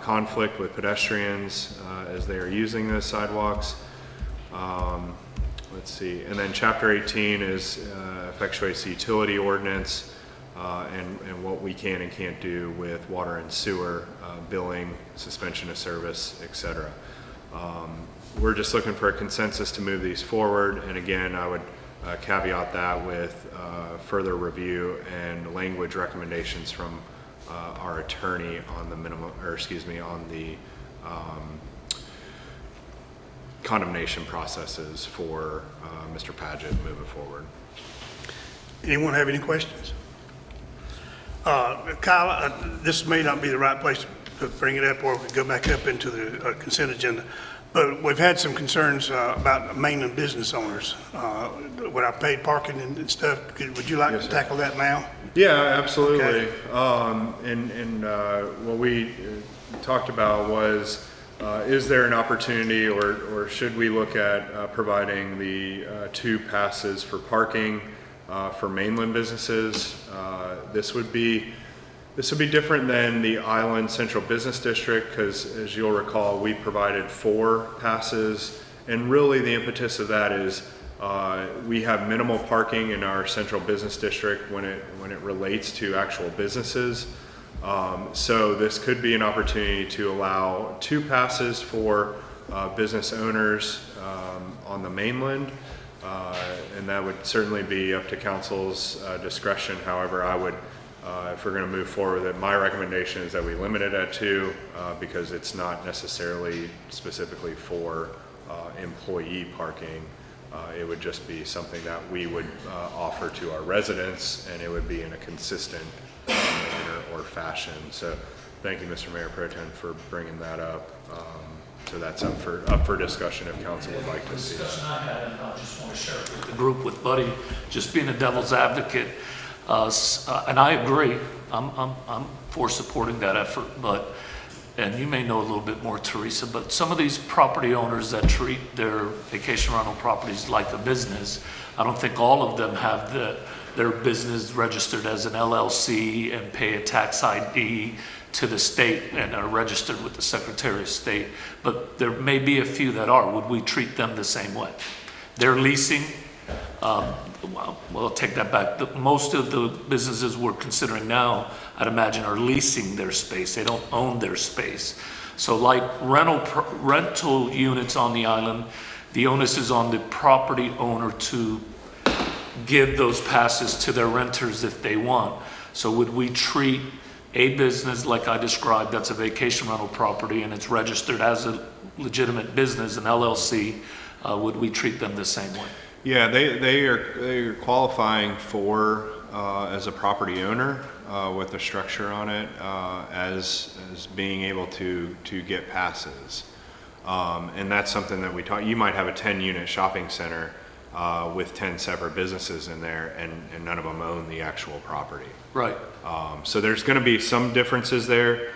conflict with pedestrians as they are using those sidewalks. Let's see, and then chapter 18 is effectuates the utility ordinance. And what we can and can't do with water and sewer, billing, suspension of service, etc. We're just looking for a consensus to move these forward, and again, I would caveat that with further review and language recommendations from our attorney on the minimum, or excuse me, on the condemnation processes for Mr. Padgett moving forward. Anyone have any questions? Kyle, this may not be the right place to bring it up, or we go back up into the consent agenda, but we've had some concerns about mainland business owners with our paid parking and stuff. Would you like to tackle that now? Yeah, absolutely. Okay. What we talked about was, is there an opportunity, or should we look at providing the 2 passes for parking for mainland businesses? This would be different than the Island Central Business District, because as you'll recall, we provided 4 passes, and really the impetus of that is we have minimal parking in our Central Business District when it relates to actual businesses. So this could be an opportunity to allow 2 passes for business owners on the mainland. And that would certainly be up to council's discretion. However, I would, if we're going to move forward with it, my recommendation is that we limit it at 2 because it's not necessarily specifically for employee parking. It would just be something that we would offer to our residents, and it would be in a consistent manner or fashion. So thank you, Mr. Mayor Pro Tem, for bringing that up. So that's up for discussion if council would like to see that. Discussion I had, and I just want to share it with the group, with Buddy, just being a devil's advocate, and I agree, I'm for supporting that effort, but, and you may know a little bit more, Teresa, but some of these property owners that treat their vacation rental properties like a business, I don't think all of them have their business registered as an LLC and pay a tax ID to the state and are registered with the Secretary of State, but there may be a few that are. Would we treat them the same way? They're leasing, well, I'll take that back. Most of the businesses we're considering now, I'd imagine, are leasing their space. They don't own their space. So like rental units on the island, the onus is on the property owner to give those passes to their renters if they want. So would we treat a business like I described, that's a vacation rental property and it's registered as a legitimate business, an LLC, would we treat them the same way? Yeah, they are qualifying for as a property owner with a structure on it as being able to get passes, and that's something that we talk. You might have a 10-unit shopping center with 10 separate businesses in there, and none of them own the actual property. Right. So there's going to be some differences there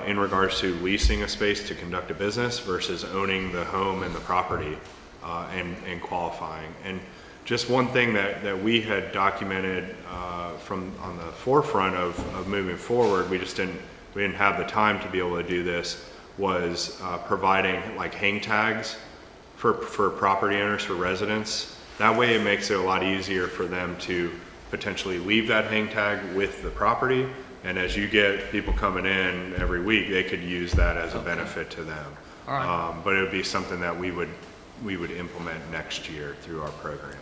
in regards to leasing a space to conduct a business versus owning the home and the property and qualifying. And just one thing that we had documented from on the forefront of moving forward, we didn't have the time to be able to do this, was providing like hang tags for property owners, for residents. That way it makes it a lot easier for them to potentially leave that hang tag with the property, and as you get people coming in every week, they could use that as a benefit to them. All right. But it would be something that we would implement next year through our program.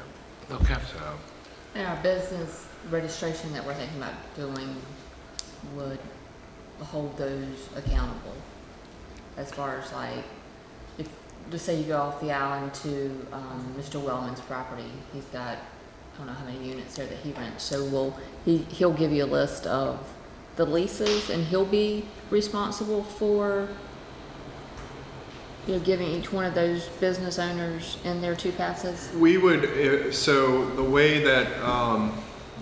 Okay. So And our business registration that we're thinking about doing would hold those accountable as far as like, if, just say you go off the island to Mr. Wellman's property, he's got, I don't know how many units there that he rents, so he'll give you a list of the leases and he'll be responsible for, you know, giving each one of those business owners in their 2 passes? we would, so the way that,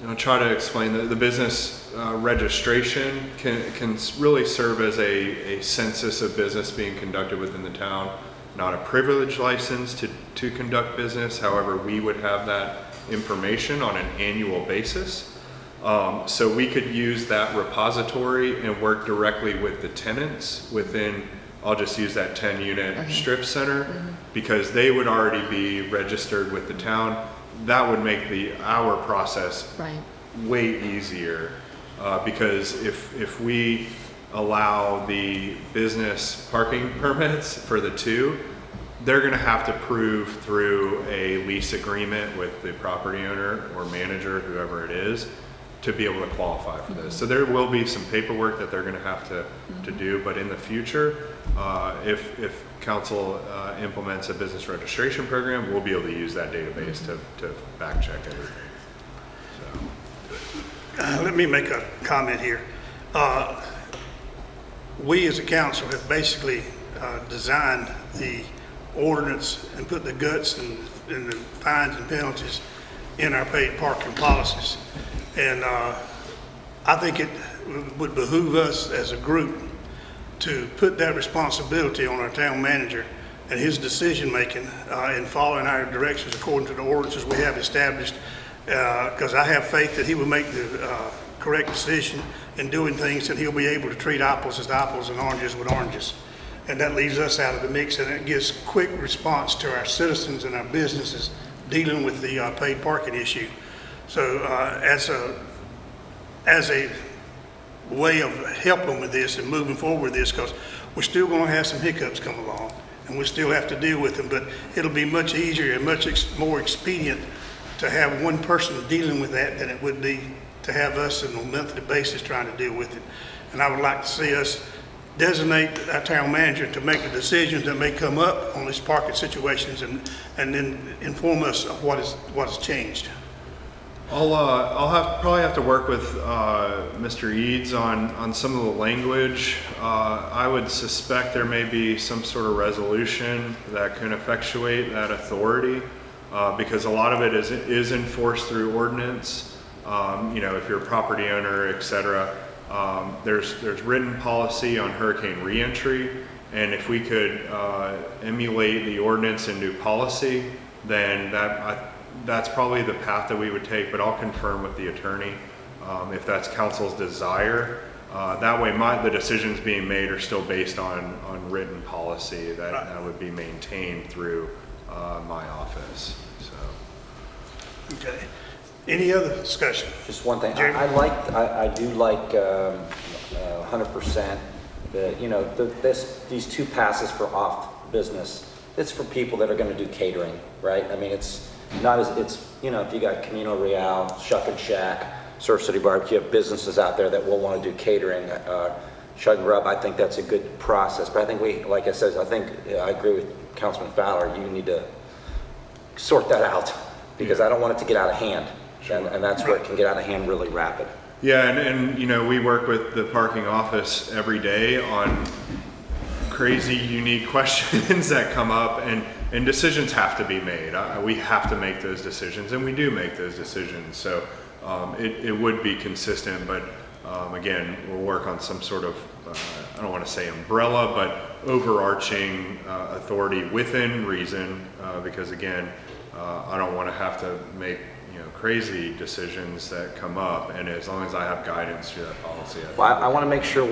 I'll try to explain the business registration can really serve as a census of business being conducted within the town, not a privilege license to conduct business. However, we would have that information on an annual basis. So we could use that repository and work directly with the tenants within, I'll just use that 10-unit strip center, because they would already be registered with the town. That would make our process way easier, because if we allow the business parking permits for the 2, they're going to have to prove through a lease agreement with the property owner or manager, whoever it is, to be able to qualify for this. So there will be some paperwork that they're going to have to do, but in the future, if council implements a business registration program, we'll be able to use that database to back check everything. So. Let me make a comment here. We as a council have basically designed the ordinance and put the guts and the fines and penalties in our paid parking policies. And I think it would behoove us as a group to put that responsibility on our town manager and his decision-making in following our directions according to the ordinances we have established, because I have faith that he will make the correct decision in doing things, and he'll be able to treat apples as apples and oranges with oranges. And that leaves us out of the mix, and it gives quick response to our citizens and our businesses dealing with the paid parking issue. So as a way of helping with this and moving forward with this, because we're still going to have some hiccups come along and we still have to deal with them, but it'll be much easier and much more expedient to have one person dealing with that than it would be to have us on a monthly basis trying to deal with it. And I would like to see us designate our town manager to make the decisions that may come up on these parking situations and then inform us of what has changed. I'll probably have to work with Mr. Eads on some of the language. I would suspect there may be some sort of resolution that can effectuate that authority because a lot of it is enforced through ordinance. If you're a property owner, et cetera, there's written policy on hurricane reentry, and if we could emulate the ordinance into policy, then that's probably the path that we would take, but I'll confirm with the attorney if that's council's desire. That way the decisions being made are still based on written policy that would be maintained through my office. So. Okay. Any other discussion? Just one thing, Jeremy? I do like 100% these 2 passes for off business. It's for people that are going to do catering, right? I mean, it's not as, if you got Camino Real, Shuck and Shack, Surf City Barbecue, you have businesses out there that will want to do catering. Shug and Rub, I think that's a good process. But I think like I said, I agree with Councilman Fowler, you need to sort that out because I don't want it to get out of hand. Sure. And that's where it can get out of hand really rapid. Yeah, and we work with the parking office every day on crazy, unique questions that come up, and decisions have to be made. We have to make those decisions, and we do make those decisions. So it would be consistent, but again, we'll work on some sort of, I don't want to say umbrella, but overarching authority within reason, because again, I don't want to have to make crazy decisions that come up, and as long as I have guidance through that policy. I want to make sure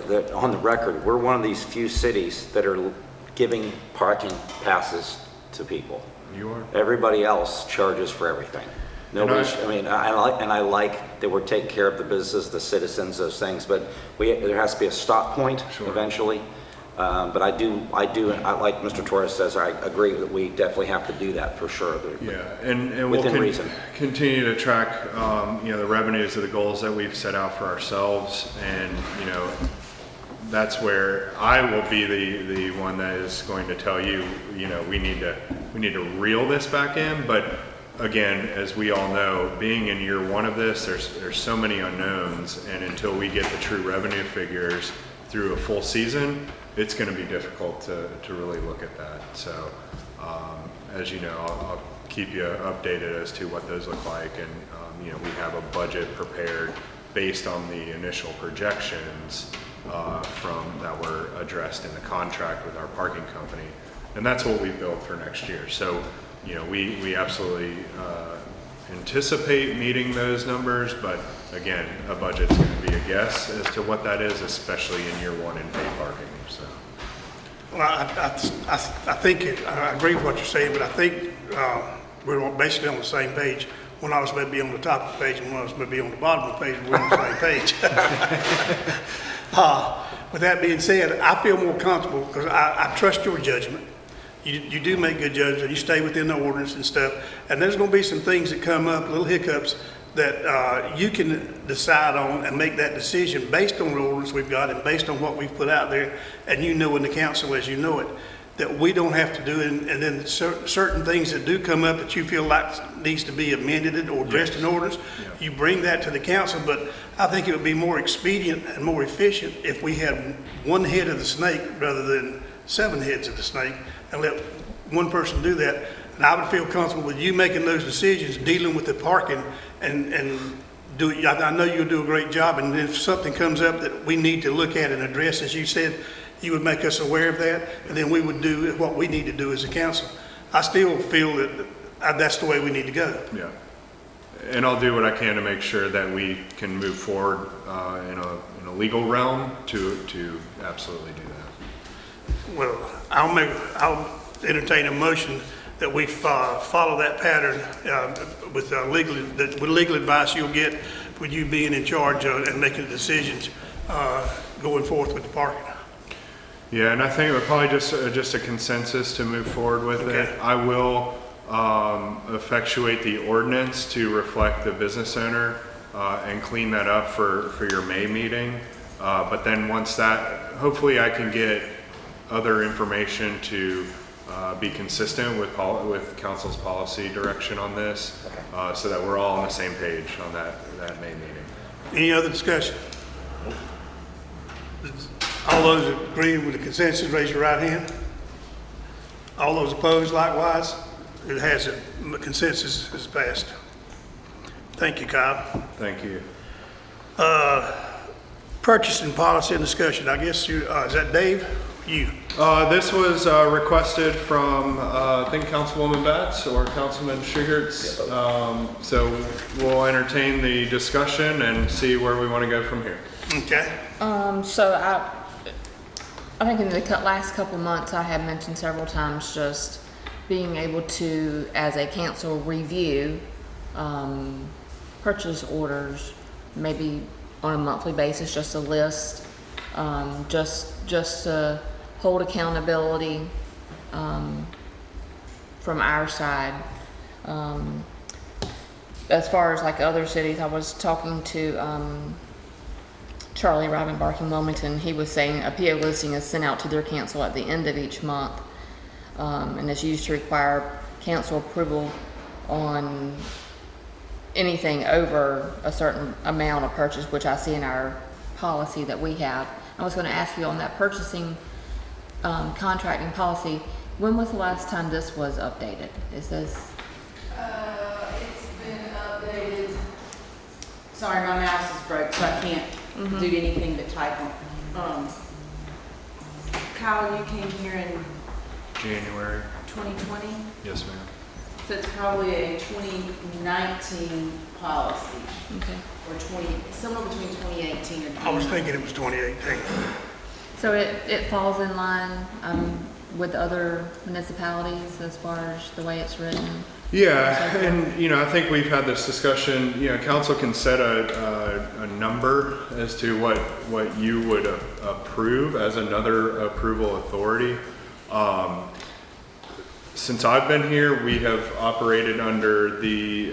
that on the record, we're one of these few cities that are giving parking passes to people. You are? Everybody else charges for everything. Nobody, I like that we're taking care of the business, the citizens, those things, but there has to be a stop point eventually. But I like Mr. Torres says, I agree that we definitely have to do that for sure. Yeah, and we'll continue to track, the revenues of the goals that we've set out for ourselves, and that's where I will be the one that is going to tell you, we need to reel this back in. But again, as we all know, being in year 1 of this, there's so many unknowns, and until we get the true revenue figures through a full season, it's going to be difficult to really look at that. So as you know, I'll keep you updated as to what those look like, and we have a budget prepared based on the initial projections from that were addressed in the contract with our parking company, and that's what we built for next year. So we absolutely anticipate meeting those numbers, but again, a budget's going to be a guess as to what that is, especially in year 1 in pay parking. So. Well, I think I agree with what you're saying, but I think we're basically on the same page. One of us may be on the top of the page, and one of us may be on the bottom of the page, but we're on the same page. With that being said, I feel more comfortable because I trust your judgment. You do make good judgments, and you stay within the ordinance and stuff. And there's going to be some things that come up, little hiccups, that you can decide on and make that decision based on the ordinance we've got and based on what we've put out there, and in the council as you know it, that we don't have to do. And then certain things that do come up that you feel like needs to be amended or addressed in ordinance, you bring that to the council. But I think it would be more expedient and more efficient if we had one head of the snake rather than 7 heads of the snake, and let one person do that. And I would feel comfortable with you making those decisions, dealing with the parking, and do it. I know you'll do a great job, and if something comes up that we need to look at and address, as you said, you would make us aware of that, and then we would do what we need to do as a council. I still feel that that's the way we need to go. Yeah, and I'll do what I can to make sure that we can move forward in a legal realm to absolutely do that. Well, I'll entertain a motion that we follow that pattern with legal advice you'll get with you being in charge and making decisions going forth with the parking. Yeah, and I think it would probably just a consensus to move forward with it. I will effectuate the ordinance to reflect the business owner and clean that up for your May meeting. But then once that, hopefully I can get other information to be consistent with council's policy direction on this, so that we're all on the same page on that May meeting. Any other discussion? All those agree with the consensus, raise your right hand. All those opposed likewise. It has it. The consensus is passed. Thank you, Kyle. Thank you. Purchasing policy and discussion. I guess you, is that Dave? You. This was requested from, I think Councilwoman Batts or Councilman Shugarts. So we'll entertain the discussion and see where we want to go from here. Okay. So I think in the last couple months, I have mentioned several times just being able to, as a council, review purchase orders, maybe on a monthly basis, just a list, just to hold accountability from our side. As far as like other cities, I was talking to Charlie Rivenbark in Wilmington. He was saying a PO listing is sent out to their council at the end of each month, and is used to require council approval on anything over a certain amount of purchase, which I see in our policy that we have. I was going to ask you on that purchasing contracting policy, when was the last time this was updated? Is this? It's been updated. Sorry, my mouse is broke, so I can't do anything but type on. Kyle, you came here in January. 2020, Yes, ma'am. so it's probably a 2019 policy, Okay. or somewhere between 2018 and. I was thinking it was 2018. So it falls in line with other municipalities as far as the way it's written? Yeah, and I think we've had this discussion. Council can set a number as to what you would approve as another approval authority. Since I've been here, we have operated under the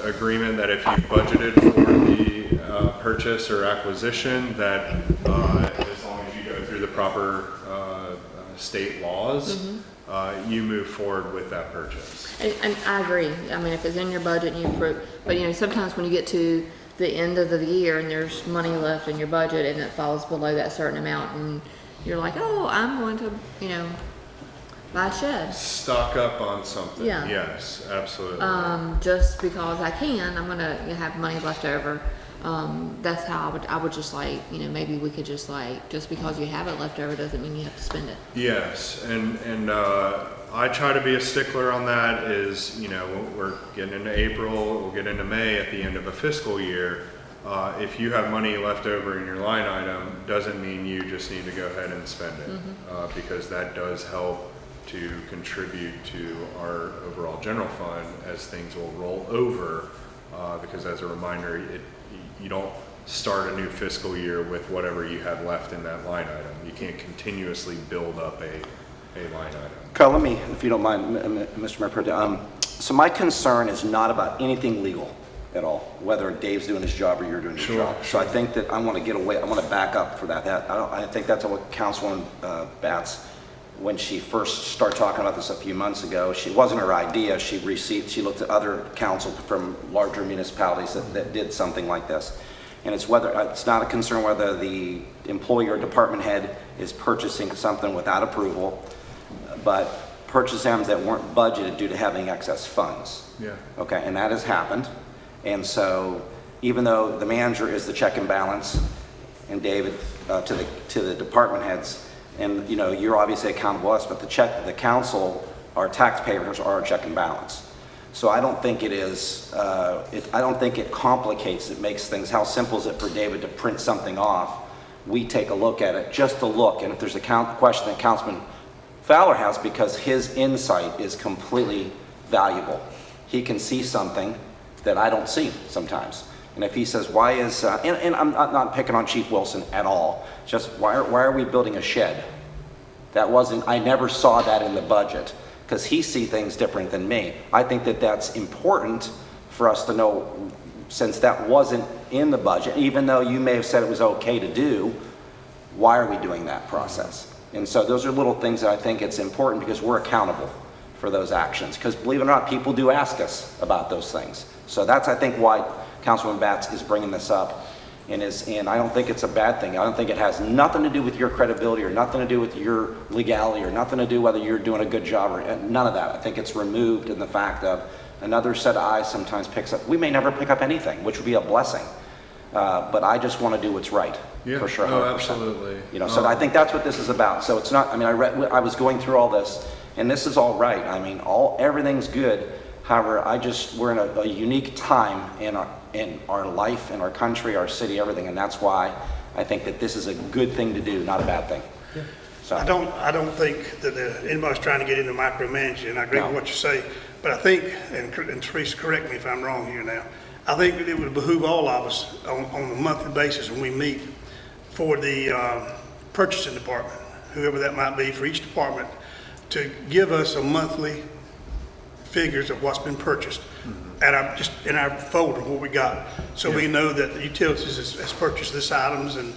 agreement that if you budgeted for the purchase or acquisition, that as long as you go through the proper state laws, you move forward with that purchase. And I agree. I mean, if it's in your budget and you approve, but sometimes when you get to the end of the year and there's money left in your budget and it falls below that certain amount and you're like, oh, I'm going to, buy a shed. Stock up on something. Yeah. Yes, absolutely. Just because I can, I'm gonna have money left over. That's how I would just maybe we could just because you have it left over doesn't mean you have to spend it. Yes, and I try to be a stickler on that. Is we're getting into April, we'll get into May at the end of a fiscal year. If you have money left over in your line item, doesn't mean you just need to go ahead and spend it, because that does help to contribute to our overall general fund as things will roll over. Because as a reminder, you don't start a new fiscal year with whatever you have left in that line item. You can't continuously build up a line item. Carl, let me, if you don't mind, Mr. Mayor Pro Tem, so my concern is not about anything legal at all, whether Dave's doing his job or you're doing your job. So I think that I want to get away, I want to back up for that. I think that's what Councilwoman Batts, when she first started talking about this a few months ago, she wasn't her idea. She looked at other council from larger municipalities that did something like this. And it's not a concern whether the employee or department head is purchasing something without approval, but purchase items that weren't budgeted due to having excess funds. Yeah. Okay, and that has happened. And so even though the manager is the check and balance, and David to the department heads, and you're obviously accountable to us, but the council, our taxpayers, are our check and balance. So I don't think it is. I don't think it complicates. It makes things. How simple is it for David to print something off? We take a look at it, just a look, and if there's a question that Councilman Fowler has, because his insight is completely valuable. He can see something that I don't see sometimes. And if he says, why is, and I'm not picking on Chief Wilson at all, just why are we building a shed? I never saw that in the budget, because he sees things different than me. I think that that's important for us to know since that wasn't in the budget, even though you may have said it was okay to do, why are we doing that process? And so those are little things that I think it's important because we're accountable for those actions. Because believe it or not, people do ask us about those things. So that's, I think, why Councilman Batts is bringing this up. And I don't think it's a bad thing. I don't think it has nothing to do with your credibility or nothing to do with your legality or nothing to do whether you're doing a good job or none of that. I think it's removed in the fact of another set of eyes sometimes picks up. We may never pick up anything, which would be a blessing. But I just want to do what's right, for sure. 100%. Oh, absolutely. You know, so I think that's what this is about. So it's not, I mean, I was going through all this, and this is all right. I mean, everything's good. However, we're in a unique time in our life, in our country, our city, everything, and that's why I think that this is a good thing to do, not a bad thing. Yeah. So I don't think that anybody's trying to get into micromanaging, and I agree with what you say, but I think, and Teresa, correct me if I'm wrong here now, I think that it would behoove all of us on a monthly basis when we meet for the purchasing department, whoever that might be for each department, to give us a monthly figures of what's been purchased just in our folder what we got, so we know that the utilities has purchased this items and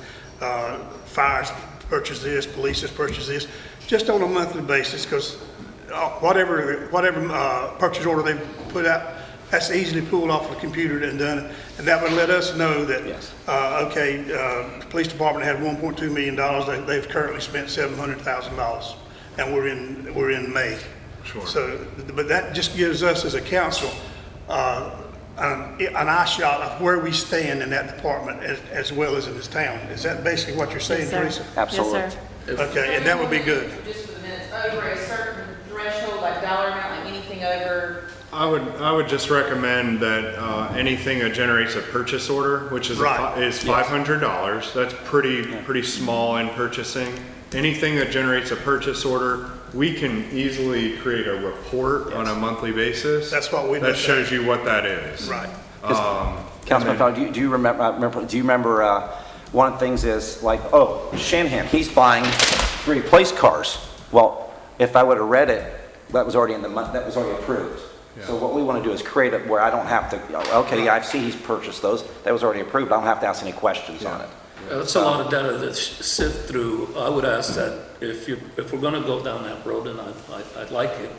fires purchased this, police has purchased this, just on a monthly basis, because whatever purchase order they put out, that's easily pulled off the computer and done, and that would let us know that the police department had $1.2 million. They've currently spent $700,000, and we're in May. Sure. So, but that just gives us as a council an eye shot of where we stand in that department as well as in this town. Is that basically what you're saying, Teresa? absolutely. Yes, sir. Okay, and that would be good. Just for the minutes, over a certain threshold, like dollar amount, like anything over. I would just recommend that anything that generates a purchase order, which is is $500. That's pretty small in purchasing. Anything that generates a purchase order, we can easily create a report on a monthly basis. That's what we. That shows you what that is. Right. Councilman Fowler, do you remember one of the things is like, Shanahan, he's buying 3 police cars. Well, if I would have read it, that was already approved. Yeah. So what we want to do is create it where I don't have to, I see he's purchased those. That was already approved. I don't have to ask any questions on it. That's a lot of data to sift through. I would ask that if we're going to go down that road, and I'd like it,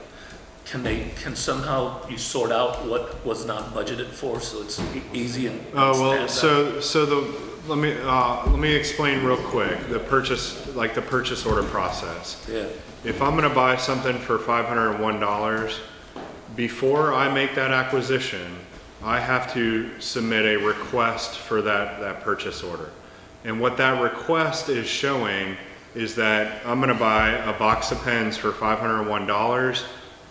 can somehow you sort out what was not budgeted for, so it's easy and let me explain real quick the purchase order process. Yeah. If I'm going to buy something for $501, before I make that acquisition, I have to submit a request for that purchase order. And what that request is showing is that I'm going to buy a box of pens for $501.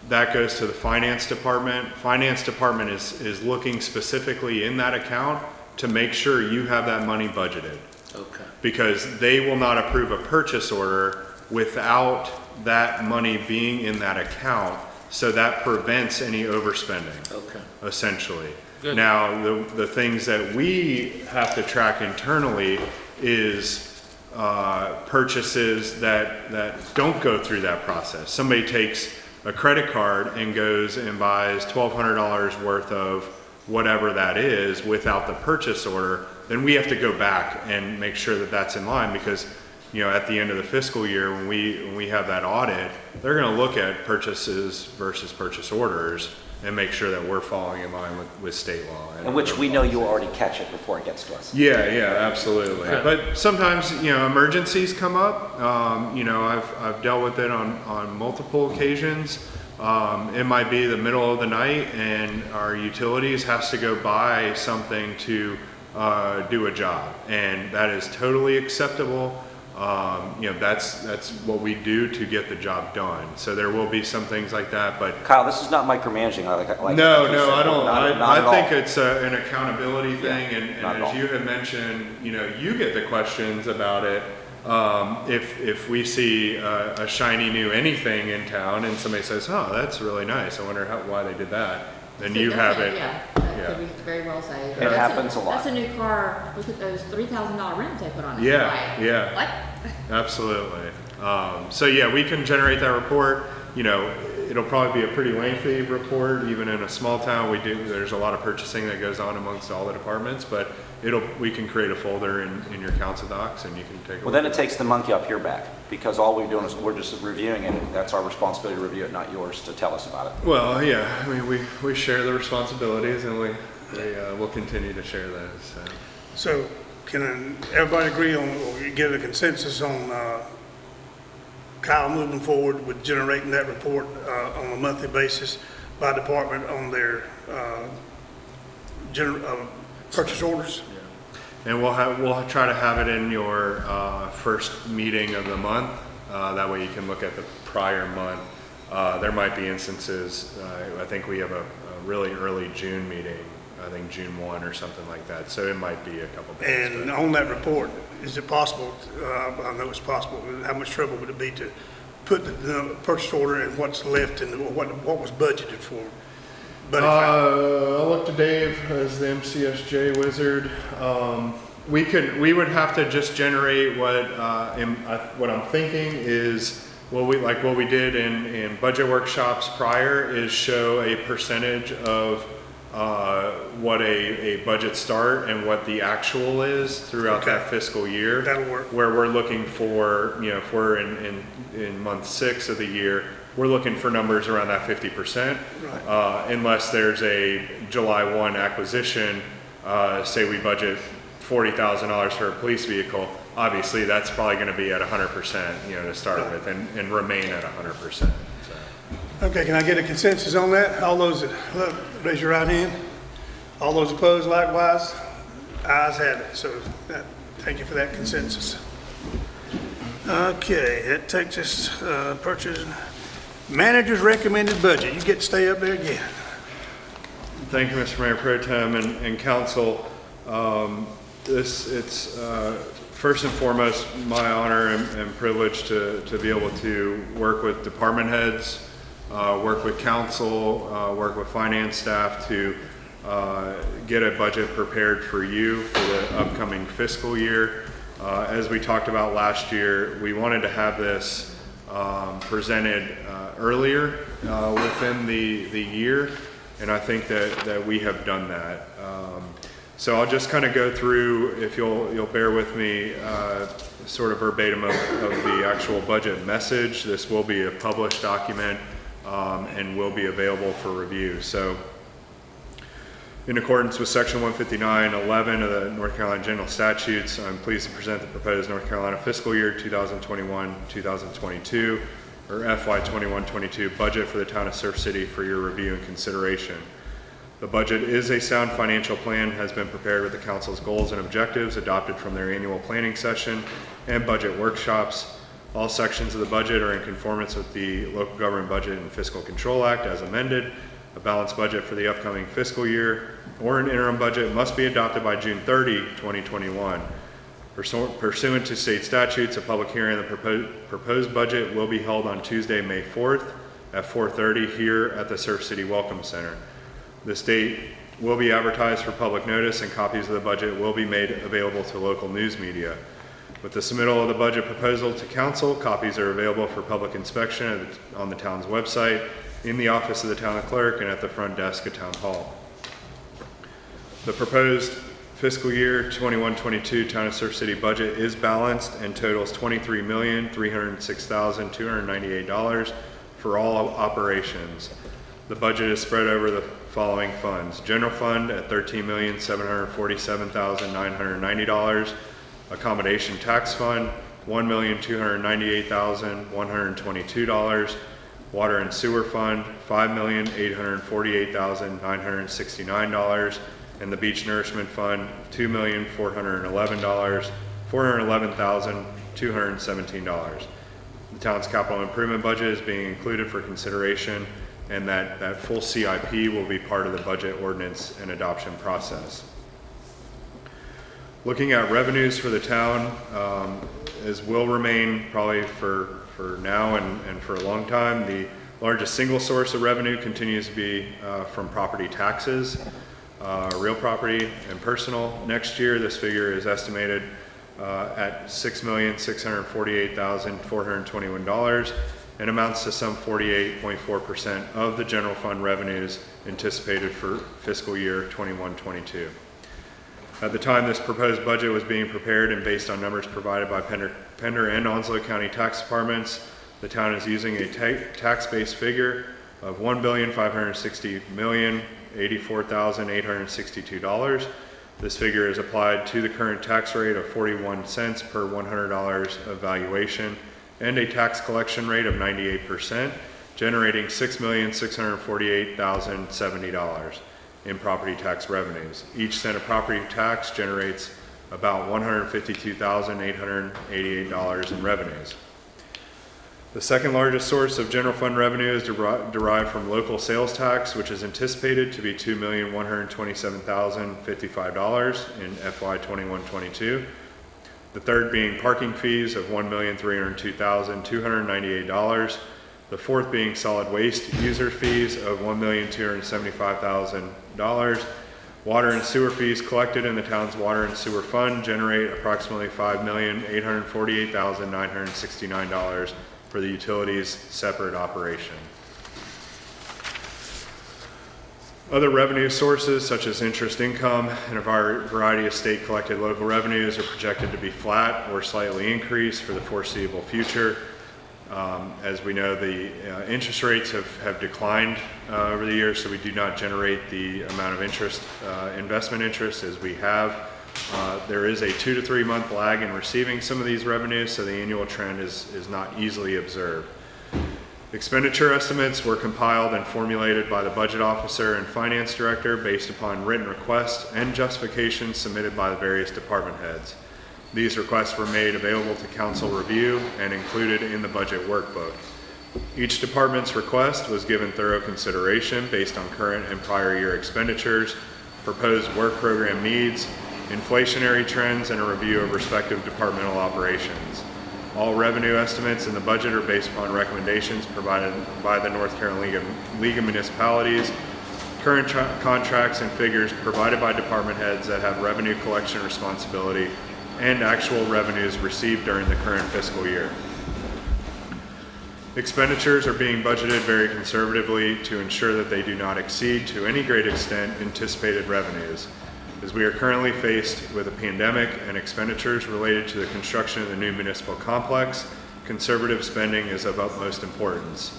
That goes to the finance department. Finance department is looking specifically in that account to make sure you have that money budgeted. Okay. Because they will not approve a purchase order without that money being in that account. So that prevents any overspending. Okay. Essentially. Good. Now, the things that we have to track internally is purchases that don't go through that process. Somebody takes a credit card and goes and buys $1,200 worth of whatever that is without the purchase order, then we have to go back and make sure that that's in line, because at the end of the fiscal year, when we have that audit, they're going to look at purchases versus purchase orders and make sure that we're falling in line with state law. And which we know you already catch it before it gets to us. Yeah, absolutely. Okay. But sometimes, emergencies come up. I've dealt with it on multiple occasions. It might be the middle of the night and our utilities has to go buy something to do a job. And that is totally acceptable. That's what we do to get the job done. So there will be some things like that, but Kyle, this is not micromanaging. No, I don't. I think it's an accountability thing, and as you had mentioned, you get the questions about it. If we see a shiny new anything in town, and somebody says, "Oh, that's really nice. I wonder why they did that." Then you have it. Yeah, that could be very well say. It happens a lot. That's a new car. Look at those $3,000 rims they put on it. Yeah. What? Absolutely. So yeah, we can generate that report. it'll probably be a pretty lengthy report. Even in a small town, there's a lot of purchasing that goes on amongst all the departments, but we can create a folder in your council docs and you can take a Well, look then at it takes the monkey off your back, because all we're doing is we're just reviewing it, and that's our responsibility to review it, not yours to tell us about it. Well, yeah, I mean, we share the responsibilities, and we'll continue to share those. So can everybody agree on, or get a consensus on Kyle moving forward with generating that report on a monthly basis by department on their purchase orders? And we'll try to have it in your first meeting of the month. That way you can look at the prior month. There might be instances, I think we have a really early June meeting, I think June 1 or something like that. So it might be a couple days. And on that report, is it possible, I know it's possible, how much trouble would it be to put the purchase order and what's left and what was budgeted for? But I'll look to Dave as the MCSJ wizard. We would have to just generate what I'm thinking is what we did in budget workshops prior is show a percentage of what a budget start and what the actual is throughout that fiscal year. That'll work. Where we're looking for, if we're in month 6 of the year, we're looking for numbers around that 50%. Right. Unless there's a July 1 acquisition, say we budget $40,000 for a police vehicle, obviously that's probably going to be at 100%, to start with, and remain at 100%. So. Okay, can I get a consensus on that? All those that raise your right hand. All those opposed likewise. Ayes have it. So thank you for that consensus. Okay, that takes us purchase manager's recommended budget. You get to stay up there again. Thank you, Mr. Mayor Pro-Tem and Council. It's first and foremost my honor and privilege to be able to work with department heads, work with council, work with finance staff to get a budget prepared for you for the upcoming fiscal year. As we talked about last year, we wanted to have this presented earlier within the year, and I think that we have done that. So I'll just kind of go through, if you'll bear with me, sort of verbatim of the actual budget message. This will be a published document and will be available for review. So in accordance with Section 159.11 of the North Carolina General Statutes, I'm pleased to present the proposed North Carolina fiscal year 2021-2022, or FY 21-22 budget for the town of Surf City for your review and consideration. The budget is a sound financial plan, has been prepared with the council's goals and objectives adopted from their annual planning session and budget workshops. All sections of the budget are in conformance with the Local Government Budget and Fiscal Control Act as amended. A balanced budget for the upcoming fiscal year or an interim budget must be adopted by June 30, 2021. Pursuant to state statutes, a public hearing on the proposed budget will be held on Tuesday, May 4th at 4:30 here at the Surf City Welcome Center. This date will be advertised for public notice and copies of the budget will be made available to local news media. With the submittal of the budget proposal to council, copies are available for public inspection on the town's website, in the office of the town clerk, and at the front desk at Town Hall. The proposed fiscal year 21-22 Town of Surf City budget is balanced and totals $23,306,298 for all operations. The budget is spread over the following funds. General fund at $13,747,990. Accommodation tax fund, $1,298,122. Water and sewer fund, $5,848,969. And the beach nourishment fund, $411,217. The town's capital improvement budget is being included for consideration, and that full CIP will be part of the budget ordinance and adoption process. Looking at revenues for the town, as will remain probably for now and for a long time, the largest single source of revenue continues to be from property taxes, real property and personal. Next year, this figure is estimated at $6,648,421. and amounts to some 48.4% of the general fund revenues anticipated for fiscal year 21-22. At the time this proposed budget was being prepared and based on numbers provided by Pender and Onslow County Tax Departments, the town is using a tax-based figure of $1,560,084,862. This figure is applied to the current tax rate of 41 cents per $100 of valuation and a tax collection rate of 98%, generating $6,648,070 in property tax revenues. Each cent of property tax generates about $152,888 in revenues. The second largest source of general fund revenue is derived from local sales tax, which is anticipated to be $2,127,055 in FY 21-22. The third being parking fees of $1,302,298. The fourth being solid waste user fees of $1,275,000. Water and sewer fees collected in the town's water and sewer fund generate approximately $5,848,969 for the utilities' separate operation. Other revenue sources, such as interest income and a variety of state collected local revenues, are projected to be flat or slightly increased for the foreseeable future. As we know, the interest rates have declined over the years, so we do not generate the amount of interest, investment interest as we have. There is a 2 to 3 month lag in receiving some of these revenues, so the annual trend is not easily observed. Expenditure estimates were compiled and formulated by the budget officer and finance director based upon written requests and justifications submitted by the various department heads. These requests were made available to council review and included in the budget workbook. Each department's request was given thorough consideration based on current and prior year expenditures, proposed work program needs, inflationary trends, and a review of respective departmental operations. All revenue estimates in the budget are based upon recommendations provided by the North Carolina League of Municipalities, current contracts and figures provided by department heads that have revenue collection responsibility, and actual revenues received during the current fiscal year. Expenditures are being budgeted very conservatively to ensure that they do not exceed to any great extent anticipated revenues. As we are currently faced with a pandemic and expenditures related to the construction of the new municipal complex, conservative spending is of utmost importance.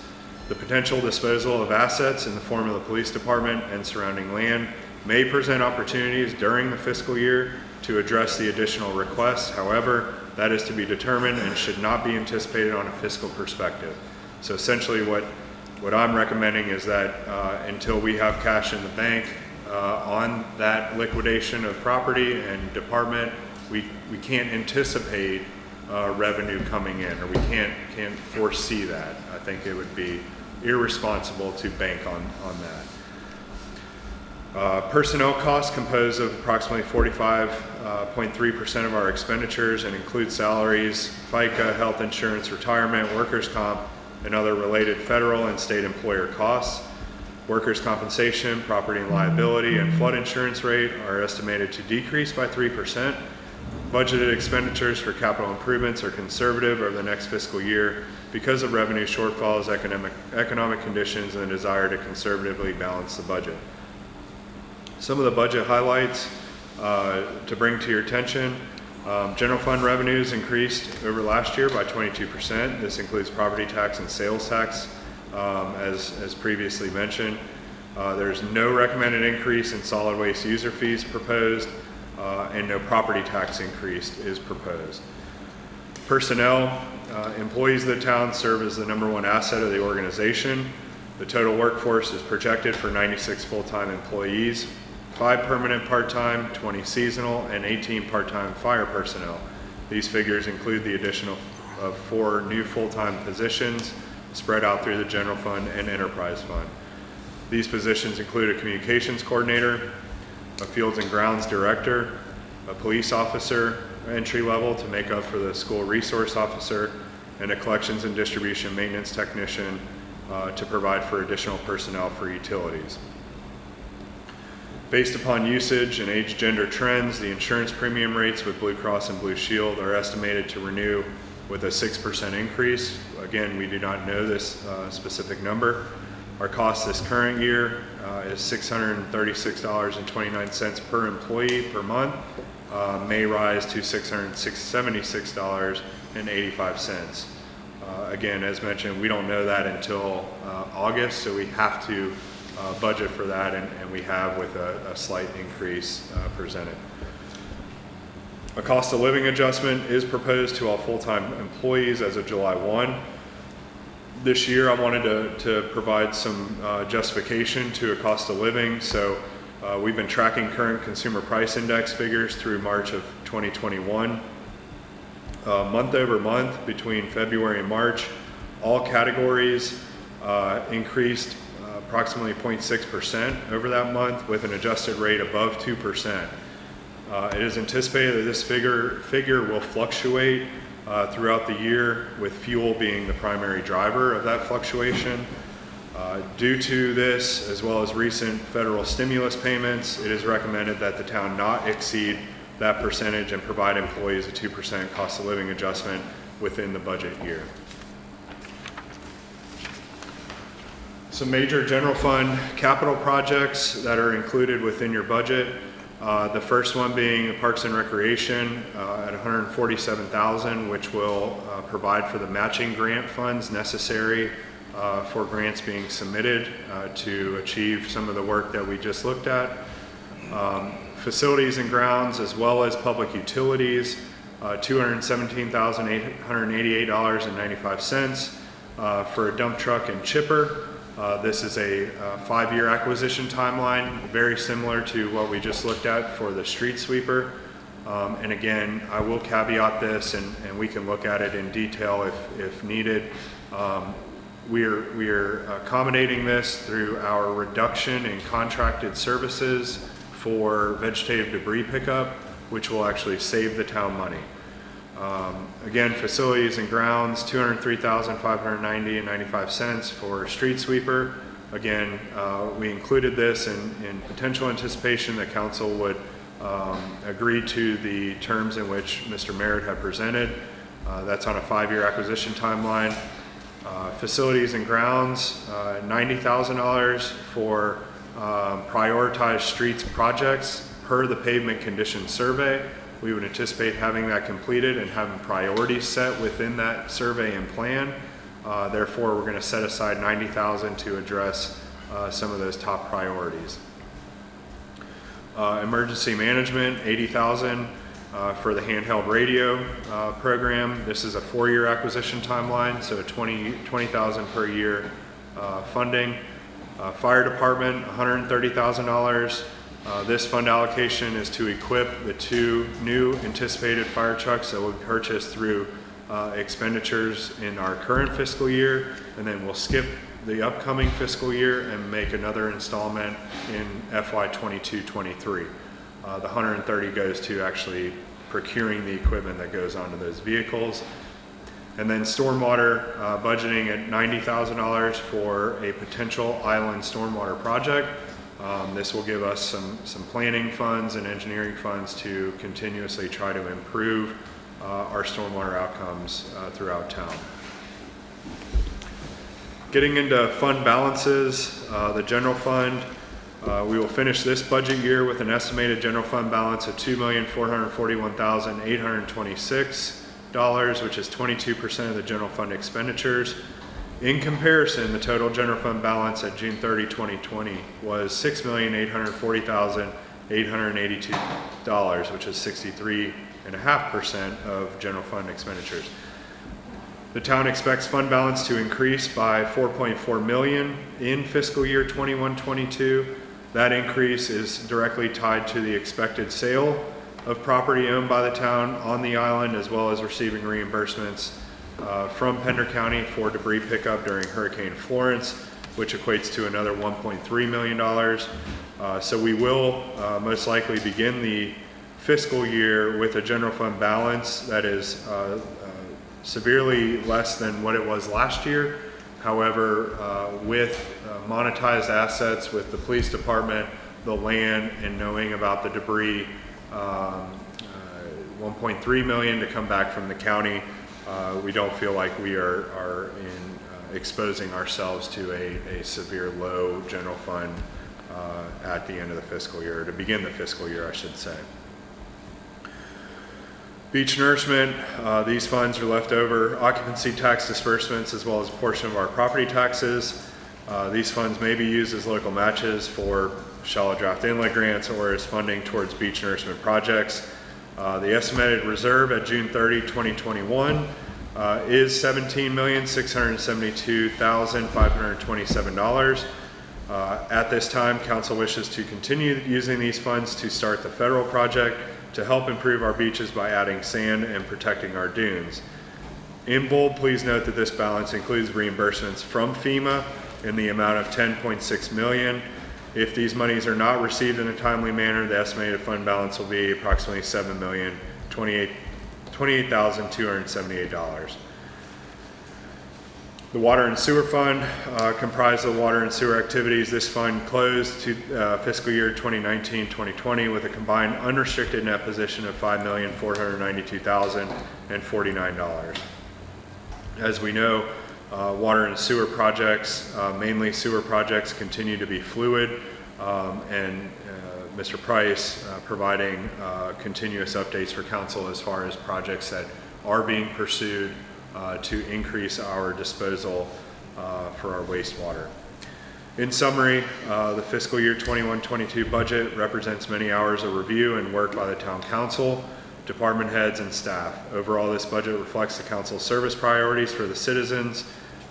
The potential disposal of assets in the form of the police department and surrounding land may present opportunities during the fiscal year to address the additional requests. However, that is to be determined and should not be anticipated on a fiscal perspective. So essentially what I'm recommending is that until we have cash in the bank on that liquidation of property and department, we can't anticipate revenue coming in, or we can't foresee that. I think it would be irresponsible to bank on that. Personnel costs compose of approximately 45.3% of our expenditures and include salaries, FICA, health insurance, retirement, workers' comp, and other related federal and state employer costs. Workers' compensation, property and liability, and flood insurance rate are estimated to decrease by 3%. Budgeted expenditures for capital improvements are conservative over the next fiscal year because of revenue shortfalls, economic conditions, and the desire to conservatively balance the budget. Some of the budget highlights to bring to your attention. General fund revenues increased over last year by 22%. This includes property tax and sales tax, as previously mentioned. There's no recommended increase in solid waste user fees proposed, and no property tax increase is proposed. Personnel, employees of the town serve as the #1 asset of the organization. The total workforce is projected for 96 full-time employees, 5 permanent part-time, 20 seasonal, and 18 part-time fire personnel. These figures include the addition of 4 new full-time positions spread out through the general fund and enterprise fund. These positions include a communications coordinator, a fields and grounds director, a police officer, entry level to make up for the school resource officer, and a collections and distribution maintenance technician to provide for additional personnel for utilities. Based upon usage and age gender trends, the insurance premium rates with Blue Cross and Blue Shield are estimated to renew with a 6% increase. Again, we do not know this specific number. Our cost this current year is $636.29 per employee per month, may rise to $676.85. Again, as mentioned, we don't know that until August, so we have to budget for that, and we have with a slight increase presented. A cost of living adjustment is proposed to all full-time employees as of July 1. This year I wanted to provide some justification to a cost of living. So we've been tracking current consumer price index figures through March of 2021. Month over month between February and March, all categories increased approximately 0.6% over that month with an adjusted rate above 2%. It is anticipated that this figure will fluctuate throughout the year, with fuel being the primary driver of that fluctuation. Due to this, as well as recent federal stimulus payments, it is recommended that the town not exceed that percentage and provide employees a 2% cost of living adjustment within the budget year. Some major general fund capital projects that are included within your budget. The first one being Parks and Recreation at $147,000, which will provide for the matching grant funds necessary for grants being submitted to achieve some of the work that we just looked at. Facilities and grounds, as well as public utilities, $217,888.95 for a dump truck and chipper. This is a 5-year acquisition timeline, very similar to what we just looked at for the street sweeper. And again, I will caveat this, and we can look at it in detail if needed. We're accommodating this through our reduction in contracted services for vegetative debris pickup, which will actually save the town money. Again, facilities and grounds, $203,590.95 for street sweeper. Again, we included this in potential anticipation that council would agree to the terms in which Mr. Merritt had presented. That's on a 5-year acquisition timeline. Facilities and grounds, $90,000 for prioritized streets projects per the pavement condition survey. We would anticipate having that completed and having priorities set within that survey and plan. Therefore, we're going to set aside $90,000 to address some of those top priorities. Emergency management, $80,000 for the handheld radio program. This is a 4-year acquisition timeline, so $20,000 per year funding. Fire department, $130,000. This fund allocation is to equip the 2 new anticipated fire trucks that will be purchased through expenditures in our current fiscal year, and then we'll skip the upcoming fiscal year and make another installment in FY 22-23. The 130 goes to actually procuring the equipment that goes onto those vehicles. And then stormwater budgeting at $90,000 for a potential island stormwater project. This will give us some planning funds and engineering funds to continuously try to improve our stormwater outcomes throughout town. Getting into fund balances, the general fund, we will finish this budget year with an estimated general fund balance of $2,441,826, which is 22% of the general fund expenditures. In comparison, the total general fund balance at June 30, 2020 was $6,840,882, which is 63.5% of general fund expenditures. The town expects fund balance to increase by $4.4 million in fiscal year 21-22. That increase is directly tied to the expected sale of property owned by the town on the island, as well as receiving reimbursements from Pender County for debris pickup during Hurricane Florence, which equates to another $1.3 million. So we will most likely begin the fiscal year with a general fund balance that is severely less than what it was last year. However, with monetized assets, with the police department, the land, and knowing about the debris, $1.3 million to come back from the county, we don't feel like we are in exposing ourselves to a severe low general fund at the end of the fiscal year, to begin the fiscal year, I should say. Beach nourishment, these funds are leftover occupancy tax disbursements as well as a portion of our property taxes. These funds may be used as local matches for shallow draft inlet grants or as funding towards beach nourishment projects. The estimated reserve at June 30, 2021 is $17,672,527. At this time, council wishes to continue using these funds to start the federal project to help improve our beaches by adding sand and protecting our dunes. In bold, please note that this balance includes reimbursements from FEMA in the amount of $10.6 million. If these monies are not received in a timely manner, the estimated fund balance will be approximately $7,028,278. The Water and Sewer Fund comprised of water and sewer activities. This fund closed to fiscal year 2019-2020 with a combined unrestricted net position of $5,492,049. As we know, water and sewer projects, mainly sewer projects, continue to be fluid, and Mr. Price providing continuous updates for council as far as projects that are being pursued to increase our disposal for our wastewater. In summary, the fiscal year 21-22 budget represents many hours of review and work by the town council, department heads, and staff. Overall, this budget reflects the council's service priorities for the citizens,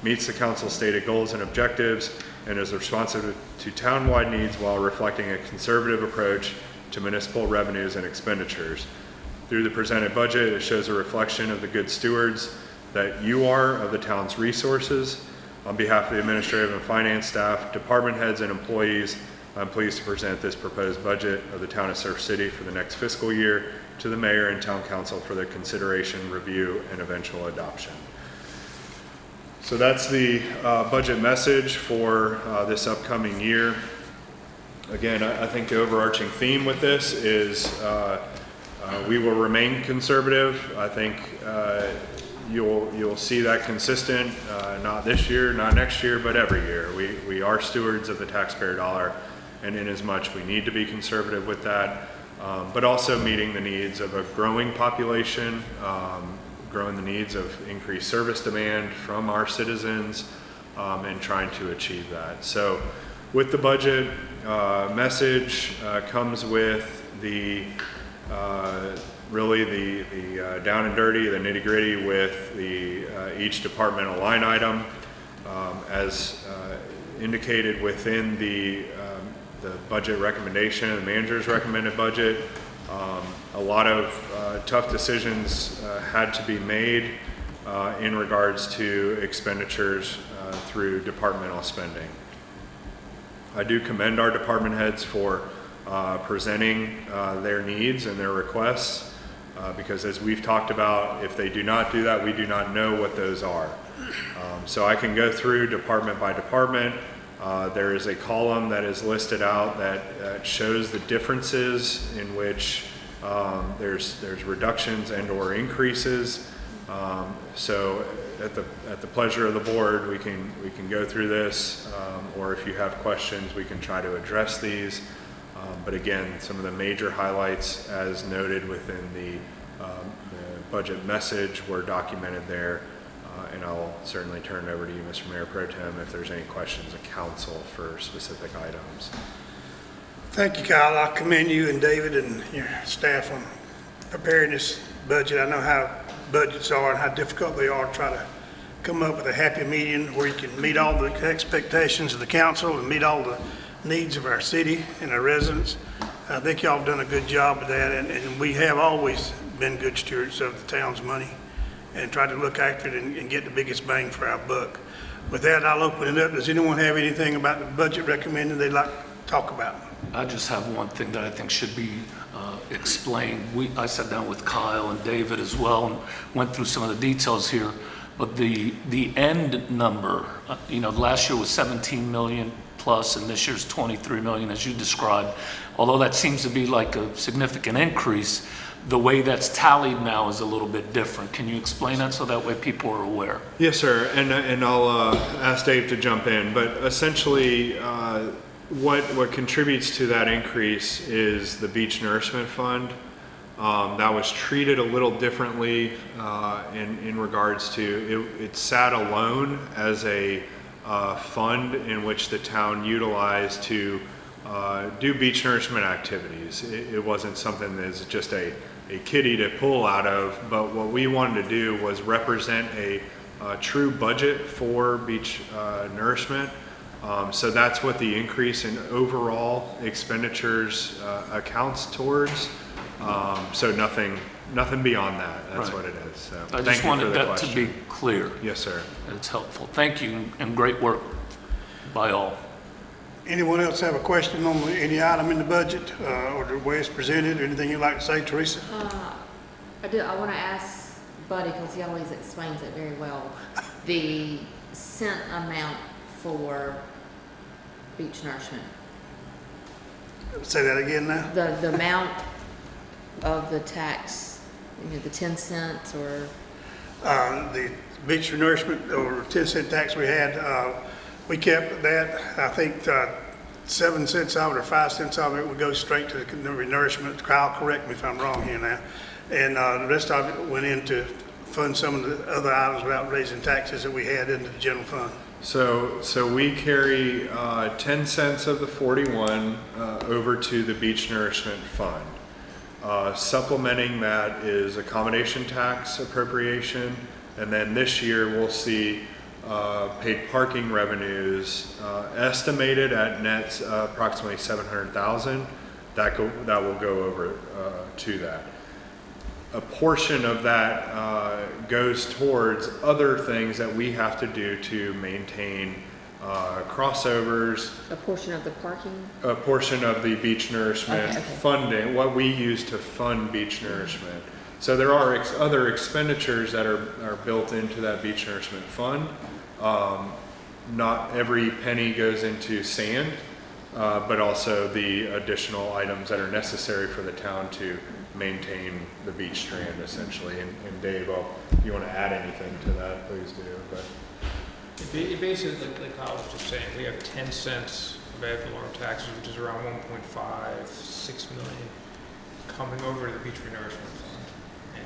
meets the council's stated goals and objectives, and is responsive to town-wide needs while reflecting a conservative approach to municipal revenues and expenditures. Through the presented budget, it shows a reflection of the good stewards that you are of the town's resources. On behalf of the administrative and finance staff, department heads, and employees, I'm pleased to present this proposed budget of the town of Surf City for the next fiscal year to the mayor and town council for their consideration, review, and eventual adoption. So that's the budget message for this upcoming year. Again, I think the overarching theme with this is we will remain conservative. I think you'll see that consistent, not this year, not next year, but every year. We are stewards of the taxpayer dollar, and in as much we need to be conservative with that, but also meeting the needs of a growing population, growing the needs of increased service demand from our citizens, and trying to achieve that. So with the budget message comes with the really the down and dirty, the nitty gritty with the each departmental line item. As indicated within the budget recommendation, the manager's recommended budget, a lot of tough decisions had to be made in regards to expenditures through departmental spending. I do commend our department heads for presenting their needs and their requests, because as we've talked about, if they do not do that, we do not know what those are. So I can go through department by department. There is a column that is listed out that shows the differences in which there's reductions and or increases. So at the pleasure of the board, we can go through this, or if you have questions, we can try to address these. But again, some of the major highlights, as noted within the budget message, were documented there. And I'll certainly turn it over to you, Mr. Mayor Pro-Tem, if there's any questions of council for specific items. Thank you, Kyle. I commend you and David and your staff on preparing this budget. I know how budgets are and how difficult they are to try to come up with a happy median where you can meet all the expectations of the council and meet all the needs of our city and our residents. I think y'all have done a good job of that, and we have always been good stewards of the town's money and try to look after it and get the biggest bang for our buck. With that, I'll open it up. Does anyone have anything about the budget recommended they'd like to talk about? I just have one thing that I think should be explained. I sat down with Kyle and David as well and went through some of the details here, but the end number, last year was 17 million plus, and this year's 23 million, as you described. Although that seems to be like a significant increase, the way that's tallied now is a little bit different. Can you explain that so that way people are aware? Yes, sir, and I'll ask Dave to jump in, but essentially what contributes to that increase is the beach nourishment fund. That was treated a little differently in regards to, it sat alone as a fund in which the town utilized to do beach nourishment activities. It wasn't something that's just a kitty to pull out of, but what we wanted to do was represent a true budget for beach nourishment. So that's what the increase in overall expenditures accounts towards. So nothing beyond that. That's Right. what it is. So I thank just you wanted for the that question. to be clear. Yes, sir. It's helpful. Thank you, and great work by all. Anyone else have a question on any item in the budget, or the way it's presented, or anything you'd like to say, Teresa? I do, I want to ask Buddy, because he always explains it very well, the cent amount for beach nourishment. Say that again now? The amount of the tax, the 10 cents or, The beach nourishment, or 10-cent tax we had, we kept that. I think 7 cents of it or 5 cents of it would go straight to the nourishment. Kyle, correct me if I'm wrong here now. And the rest of it went in to fund some of the other items without raising taxes that we had into the general fund. So we carry 10 cents of the 41 over to the beach nourishment fund. Supplementing that is accommodation tax appropriation, and then this year we'll see paid parking revenues estimated at net approximately 700,000. That will go over to that. A portion of that goes towards other things that we have to do to maintain crossovers, a portion of the parking? a portion of the beach nourishment Okay. funding, what we use to fund beach nourishment. So there are other expenditures that are built into that beach nourishment fund. Not every penny goes into sand, but also the additional items that are necessary for the town to maintain the beach strand, essentially. And Dave, if you want to add anything to that, please do. But Basically, like Kyle was just saying, we have 10 cents of ad valorem taxes, which is around 1.56 million, coming over to the beach renourishment fund, and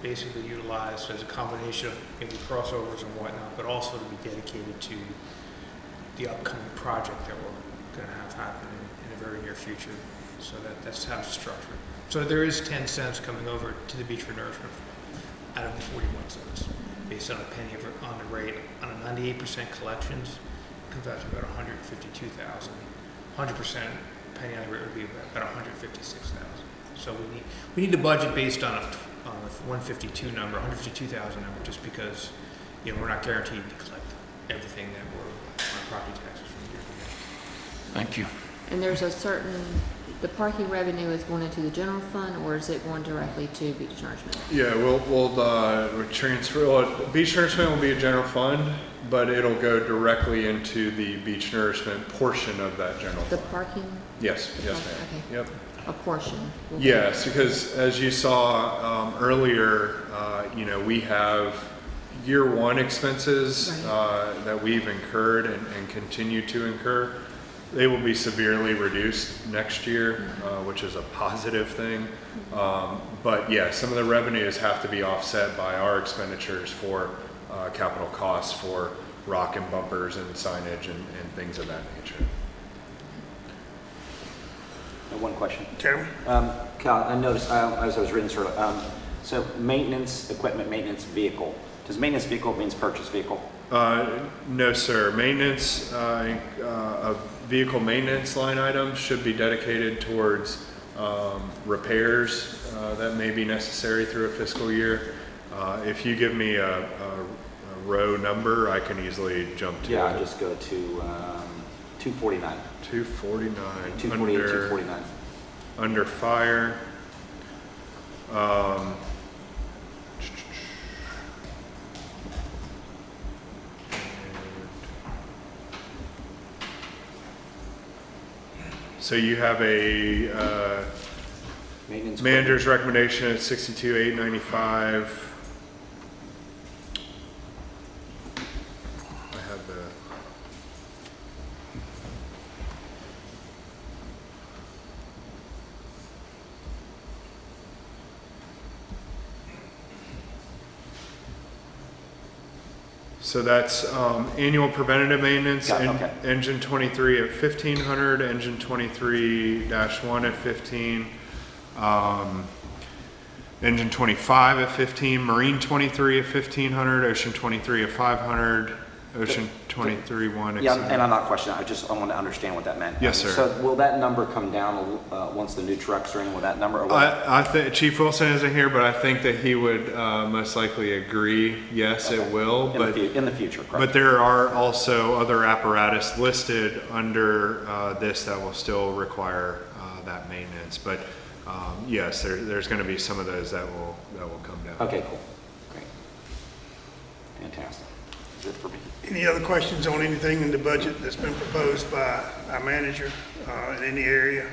basically utilized as a combination of maybe crossovers and whatnot, but also to be dedicated to the upcoming project that we're going to have happen in the very near future. So that's how it's structured. So there is 10 cents coming over to the beach renourishment fund out of the 41 cents. Based on a penny on the rate, on a 98% collections, it comes out to about 152,000. 100% penny on the rate would be about 156,000. So we need the budget based on a 152 number, 152,000 number, just because we're not guaranteed to collect everything that we're on property taxes from year to year. Thank you. And there's a certain, the parking revenue is going into the general fund, or is it going directly to beach nourishment? yeah, we'll transfer. Well, beach nourishment will be a general fund, but it'll go directly into the beach nourishment portion of that general The fund. parking, Yes, ma'am. Okay. Yep. a portion? will go- Yes, because as you saw earlier, we have year one expenses that we've incurred and continue to incur. They will be severely reduced next year, which is a positive thing. But yeah, some of the revenues have to be offset by our expenditures for capital costs for rock and bumpers and signage and things of that nature. One question. Chairman? Cal, I noticed, as I was reading through it, so maintenance, equipment, maintenance vehicle. Does maintenance vehicle means purchase vehicle? No, sir. Maintenance, a vehicle maintenance line item should be dedicated towards repairs that may be necessary through a fiscal year. If you give me a row number, I can easily jump to Yeah, it. just go to 249. 249. 248, 249. Under fire. So you have a Maintenance. manager's recommendation at 62,895. I have the. So that's annual preventative maintenance, Got it, okay. engine 23 at 1,500, engine 23-1 at 15, engine 25 at 15, marine 23 at 1,500, ocean 23 at 500, ocean 23-1 at Yeah, 700. and I'm not questioning, I want to understand what that meant. Yes, sir. So will that number come down once the new trucks are in, will that number? Or what? I think Chief Wilson isn't here, but I think that he would most likely agree, yes, Okay. it will. In the future, correct? But there are also other apparatus listed under this that will still require that maintenance. But yes, there's going to be some of those that will come down. Okay, cool. Great. Fantastic. That's it for me. Any other questions on anything in the budget that's been proposed by our manager in any area?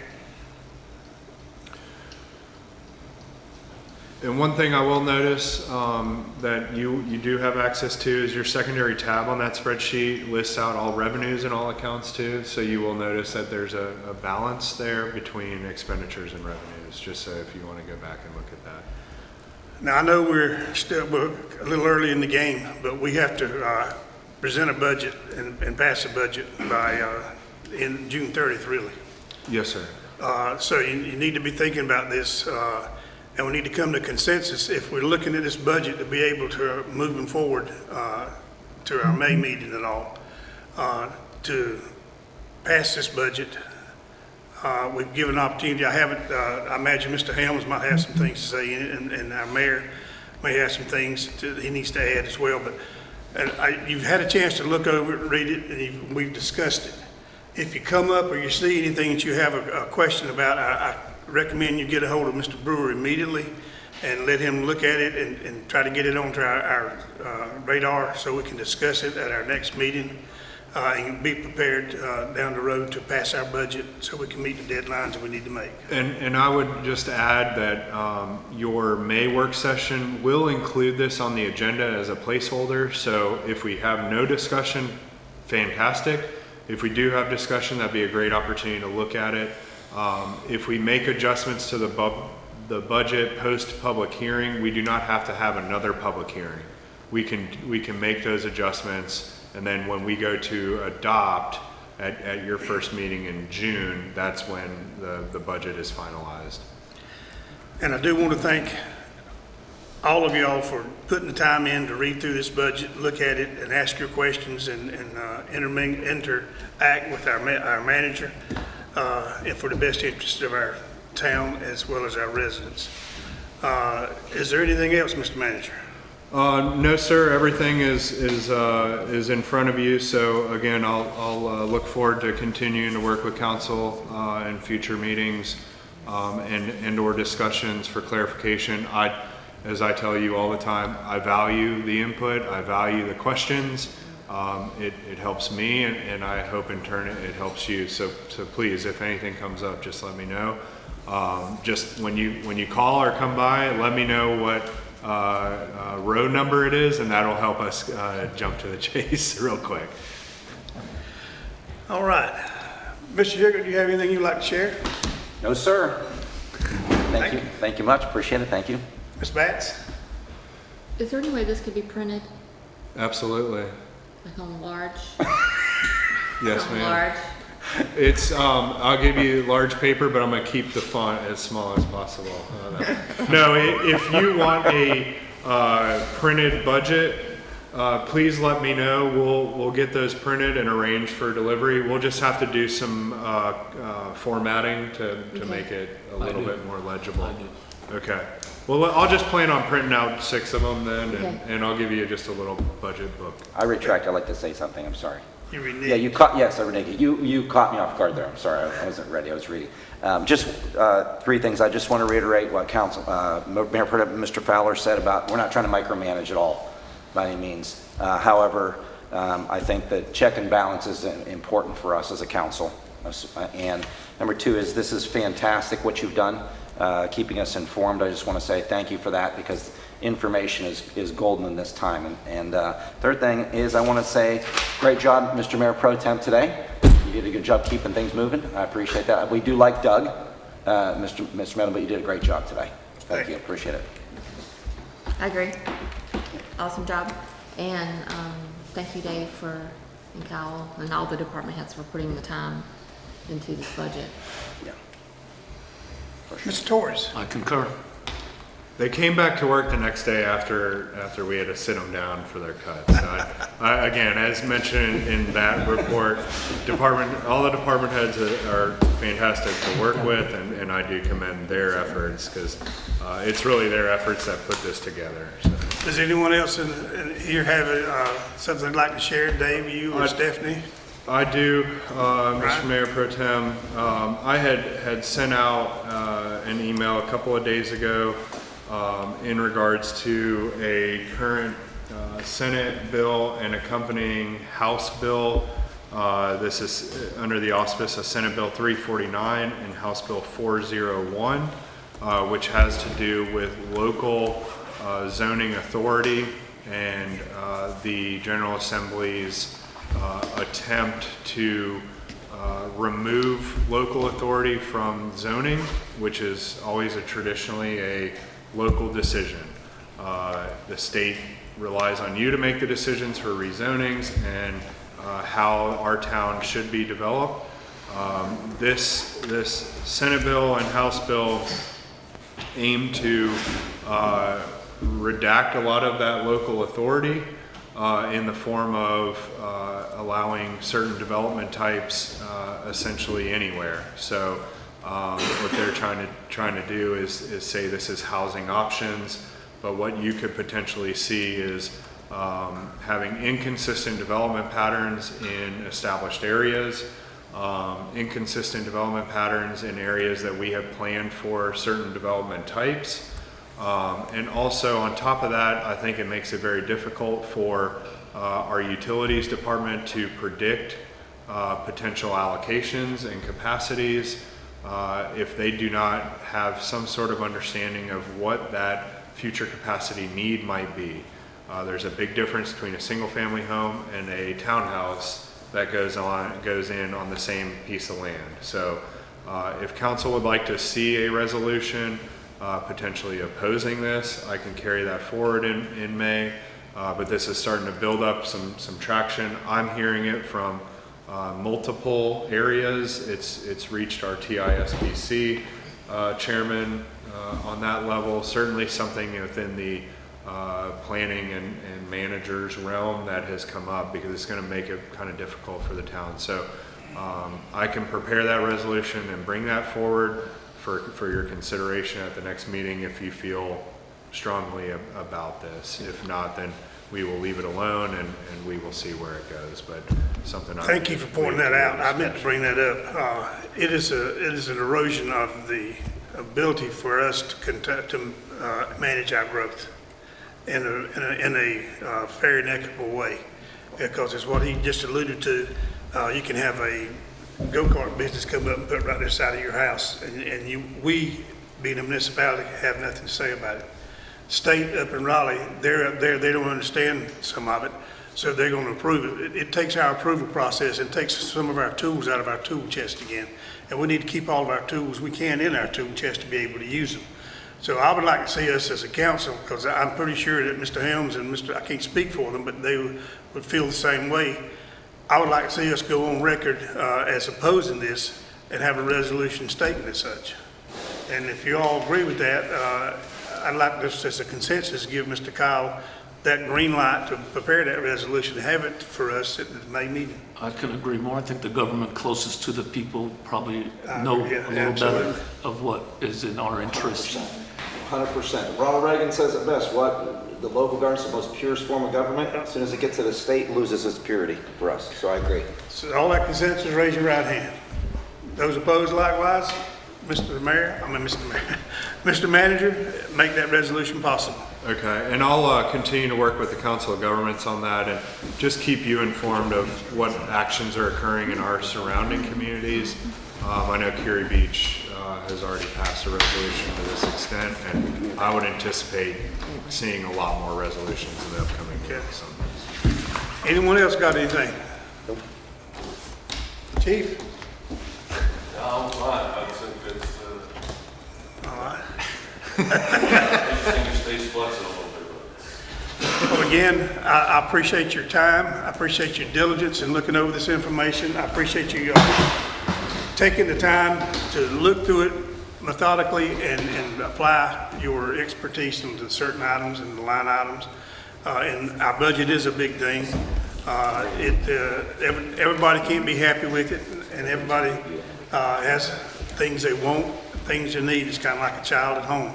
And one thing I will notice that you do have access to is your secondary tab on that spreadsheet lists out all revenues and all accounts too. So you will notice that there's a balance there between expenditures and revenues, just so if you want to go back and look at that. Now, I know we're a little early in the game, but we have to present a budget and pass a budget by in June 30th, really. Yes, sir. So you need to be thinking about this, and we need to come to consensus if we're looking at this budget to be able to moving forward to our May meeting and all, to pass this budget. We've given opportunity. I imagine Mr. Helms might have some things to say in it, and our mayor may have some things he needs to add as well. But you've had a chance to look over it, read it, and we've discussed it. If you come up or you see anything that you have a question about, I recommend you get a hold of Mr. Brewer immediately and let him look at it and try to get it onto our radar so we can discuss it at our next meeting and be prepared down the road to pass our budget so we can meet the deadlines that we need to make. And I would just add that your May work session will include this on the agenda as a placeholder. So if we have no discussion, fantastic. If we do have discussion, that'd be a great opportunity to look at it. If we make adjustments to the budget post-public hearing, we do not have to have another public hearing. We can make those adjustments, and then when we go to adopt at your first meeting in June, that's when the budget is finalized. And I do want to thank all of y'all for putting the time in to read through this budget, look at it, and ask your questions and interact with our manager and for the best interest of our town as well as our residents. Is there anything else, Mr. Manager? No, sir. Everything is in front of you. So again, I'll look forward to continuing to work with council in future meetings and/or discussions for clarification. As I tell you all the time, I value the input. I value the questions. It helps me, and I hope in turn it helps you. So please, if anything comes up, just let me know. Just when you call or come by, let me know what road number it is, and that'll help us jump to the chase real quick. All right. Mr. Shugarts, do you have anything you'd like to share? No, sir. Thank you. Thank you much. Appreciate it. Thank you. Ms. Batts? Is there any way this could be printed, Absolutely. like on large? Yes, On ma'am. large? It's I'll give you large paper, but I'm gonna keep the font as small as possible. No, if you want a printed budget, please let me know. We'll get those printed and arranged for delivery. We'll just have to do some formatting to make it a little bit more legible. I do. Okay. Well, I'll just plan on printing out 6 of them then, Okay. and I'll give you just a little budget book. I retract. I'd like to say something. I'm sorry. You reneged. Yeah, yes, I reneged. You caught me off guard there. I'm sorry. I wasn't ready. I was reading. Just 3 things. I just want to reiterate what Council, Mayor Pro Tem Mr. Fowler said about we're not trying to micromanage at all by any means. However, I think that check and balance is important for us as a council. And number two is, this is fantastic what you've done, keeping us informed. I just want to say thank you for that, because information is golden in this time. And third thing is, I want to say great job, Mr. Mayor Pro-Tem, today. You did a good job keeping things moving. I appreciate that. We do like Doug, Mr. Medlin, but you did a great job today. Thank you. Appreciate it. I agree. Awesome job. And thank you, Dave, and Kyle, and all the department heads for putting the time into this budget. Yeah. Mr. Torres. I concur. They came back to work the next day after we had to sit them down for their cuts. Again, as mentioned in that report, all the department heads are fantastic to work with, and I do commend their efforts, because it's really their efforts that put this together. So. Does anyone else in here have something they'd like to share? Dave, you or Stephanie? I do, Mr. Mayor Pro Tem. I had sent out an email a couple of days ago in regards to a current Senate bill and accompanying House bill. This is under the auspice of Senate Bill 349 and House Bill 401, which has to do with local zoning authority and the General Assembly's attempt to remove local authority from zoning, which is always traditionally a local decision. The state relies on you to make the decisions for rezonings and how our town should be developed. This Senate bill and House bill aim to redact a lot of that local authority in the form of allowing certain development types essentially anywhere. So what they're trying to do is say this is housing options, but what you could potentially see is having inconsistent development patterns in established areas, inconsistent development patterns in areas that we have planned for certain development types. And also on top of that, I think it makes it very difficult for our utilities department to predict potential allocations and capacities if they do not have some sort of understanding of what that future capacity need might be. There's a big difference between a single family home and a townhouse that goes in on the same piece of land. So if council would like to see a resolution potentially opposing this, I can carry that forward in May, but this is starting to build up some traction. I'm hearing it from multiple areas. It's reached our TISBC chairman on that level, certainly something within the planning and managers realm that has come up, because it's going to make it kind of difficult for the town. So I can prepare that resolution and bring that forward for your consideration at the next meeting if you feel strongly about this. If not, then we will leave it alone and we will see where it goes. But something. Thank you for pointing that out. I meant to bring that up. It is an erosion of the ability for us to manage our growth in a fair and equitable way, because it's what he just alluded to. You can have a go-kart business come up and put it right there side of your house, and we, being a municipality, have nothing to say about it. State up in Raleigh, they're up there, they don't understand some of it, so they're going to approve it. It takes our approval process and takes some of our tools out of our tool chest again, and we need to keep all of our tools we can in our tool chest to be able to use them. So I would like to see us as a council, because I'm pretty sure that Mr. Helms and I can't speak for them, but they would feel the same way. I would like to see us go on record as opposing this and have a resolution stating as such. And if you all agree with that, I'd like this as a consensus, give Mr. Kyle that green light to prepare that resolution, to have it for us at the May meeting. I can agree more. I think the government closest to the people probably know a little absolutely better of what is in our interest. 100%. Ronald Reagan says it best, the local government is the most purest form of government. As soon as it gets to the state, it loses its purity for us. So I agree. So all that consensus, raise your right hand. Those opposed likewise. Mr. Manager, make that resolution possible. Okay, and I'll continue to work with the Council of Governments on that and just keep you informed of what actions are occurring in our surrounding communities. I know Curie Beach has already passed a resolution to this extent, and I would anticipate seeing a lot more resolutions in the upcoming weeks. Anyone else got anything? Chief? No, I think it's, All right. everything stays flexible. Well, again, I appreciate your time. I appreciate your diligence in looking over this information. I appreciate you taking the time to look through it methodically and apply your expertise into certain items and the line items. And our budget is a big thing. Everybody can't be happy with it, and everybody has things they want, things they need. It's kind of like a child at home.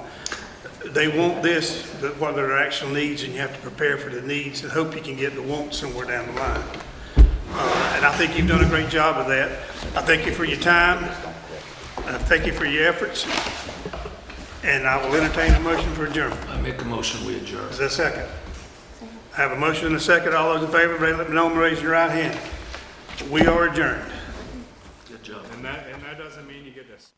They want this, but what are their actual needs, and you have to prepare for the needs and hope you can get the wants somewhere down the line. And I think you've done a great job of that. I thank you for your time. I thank you for your efforts. And I will entertain a motion for adjournment. I make a motion, we adjourn. Is there a second? I have a motion and a second. All those in favor, let me know by raising your right hand. We are adjourned. Good job. And that doesn't mean you get this.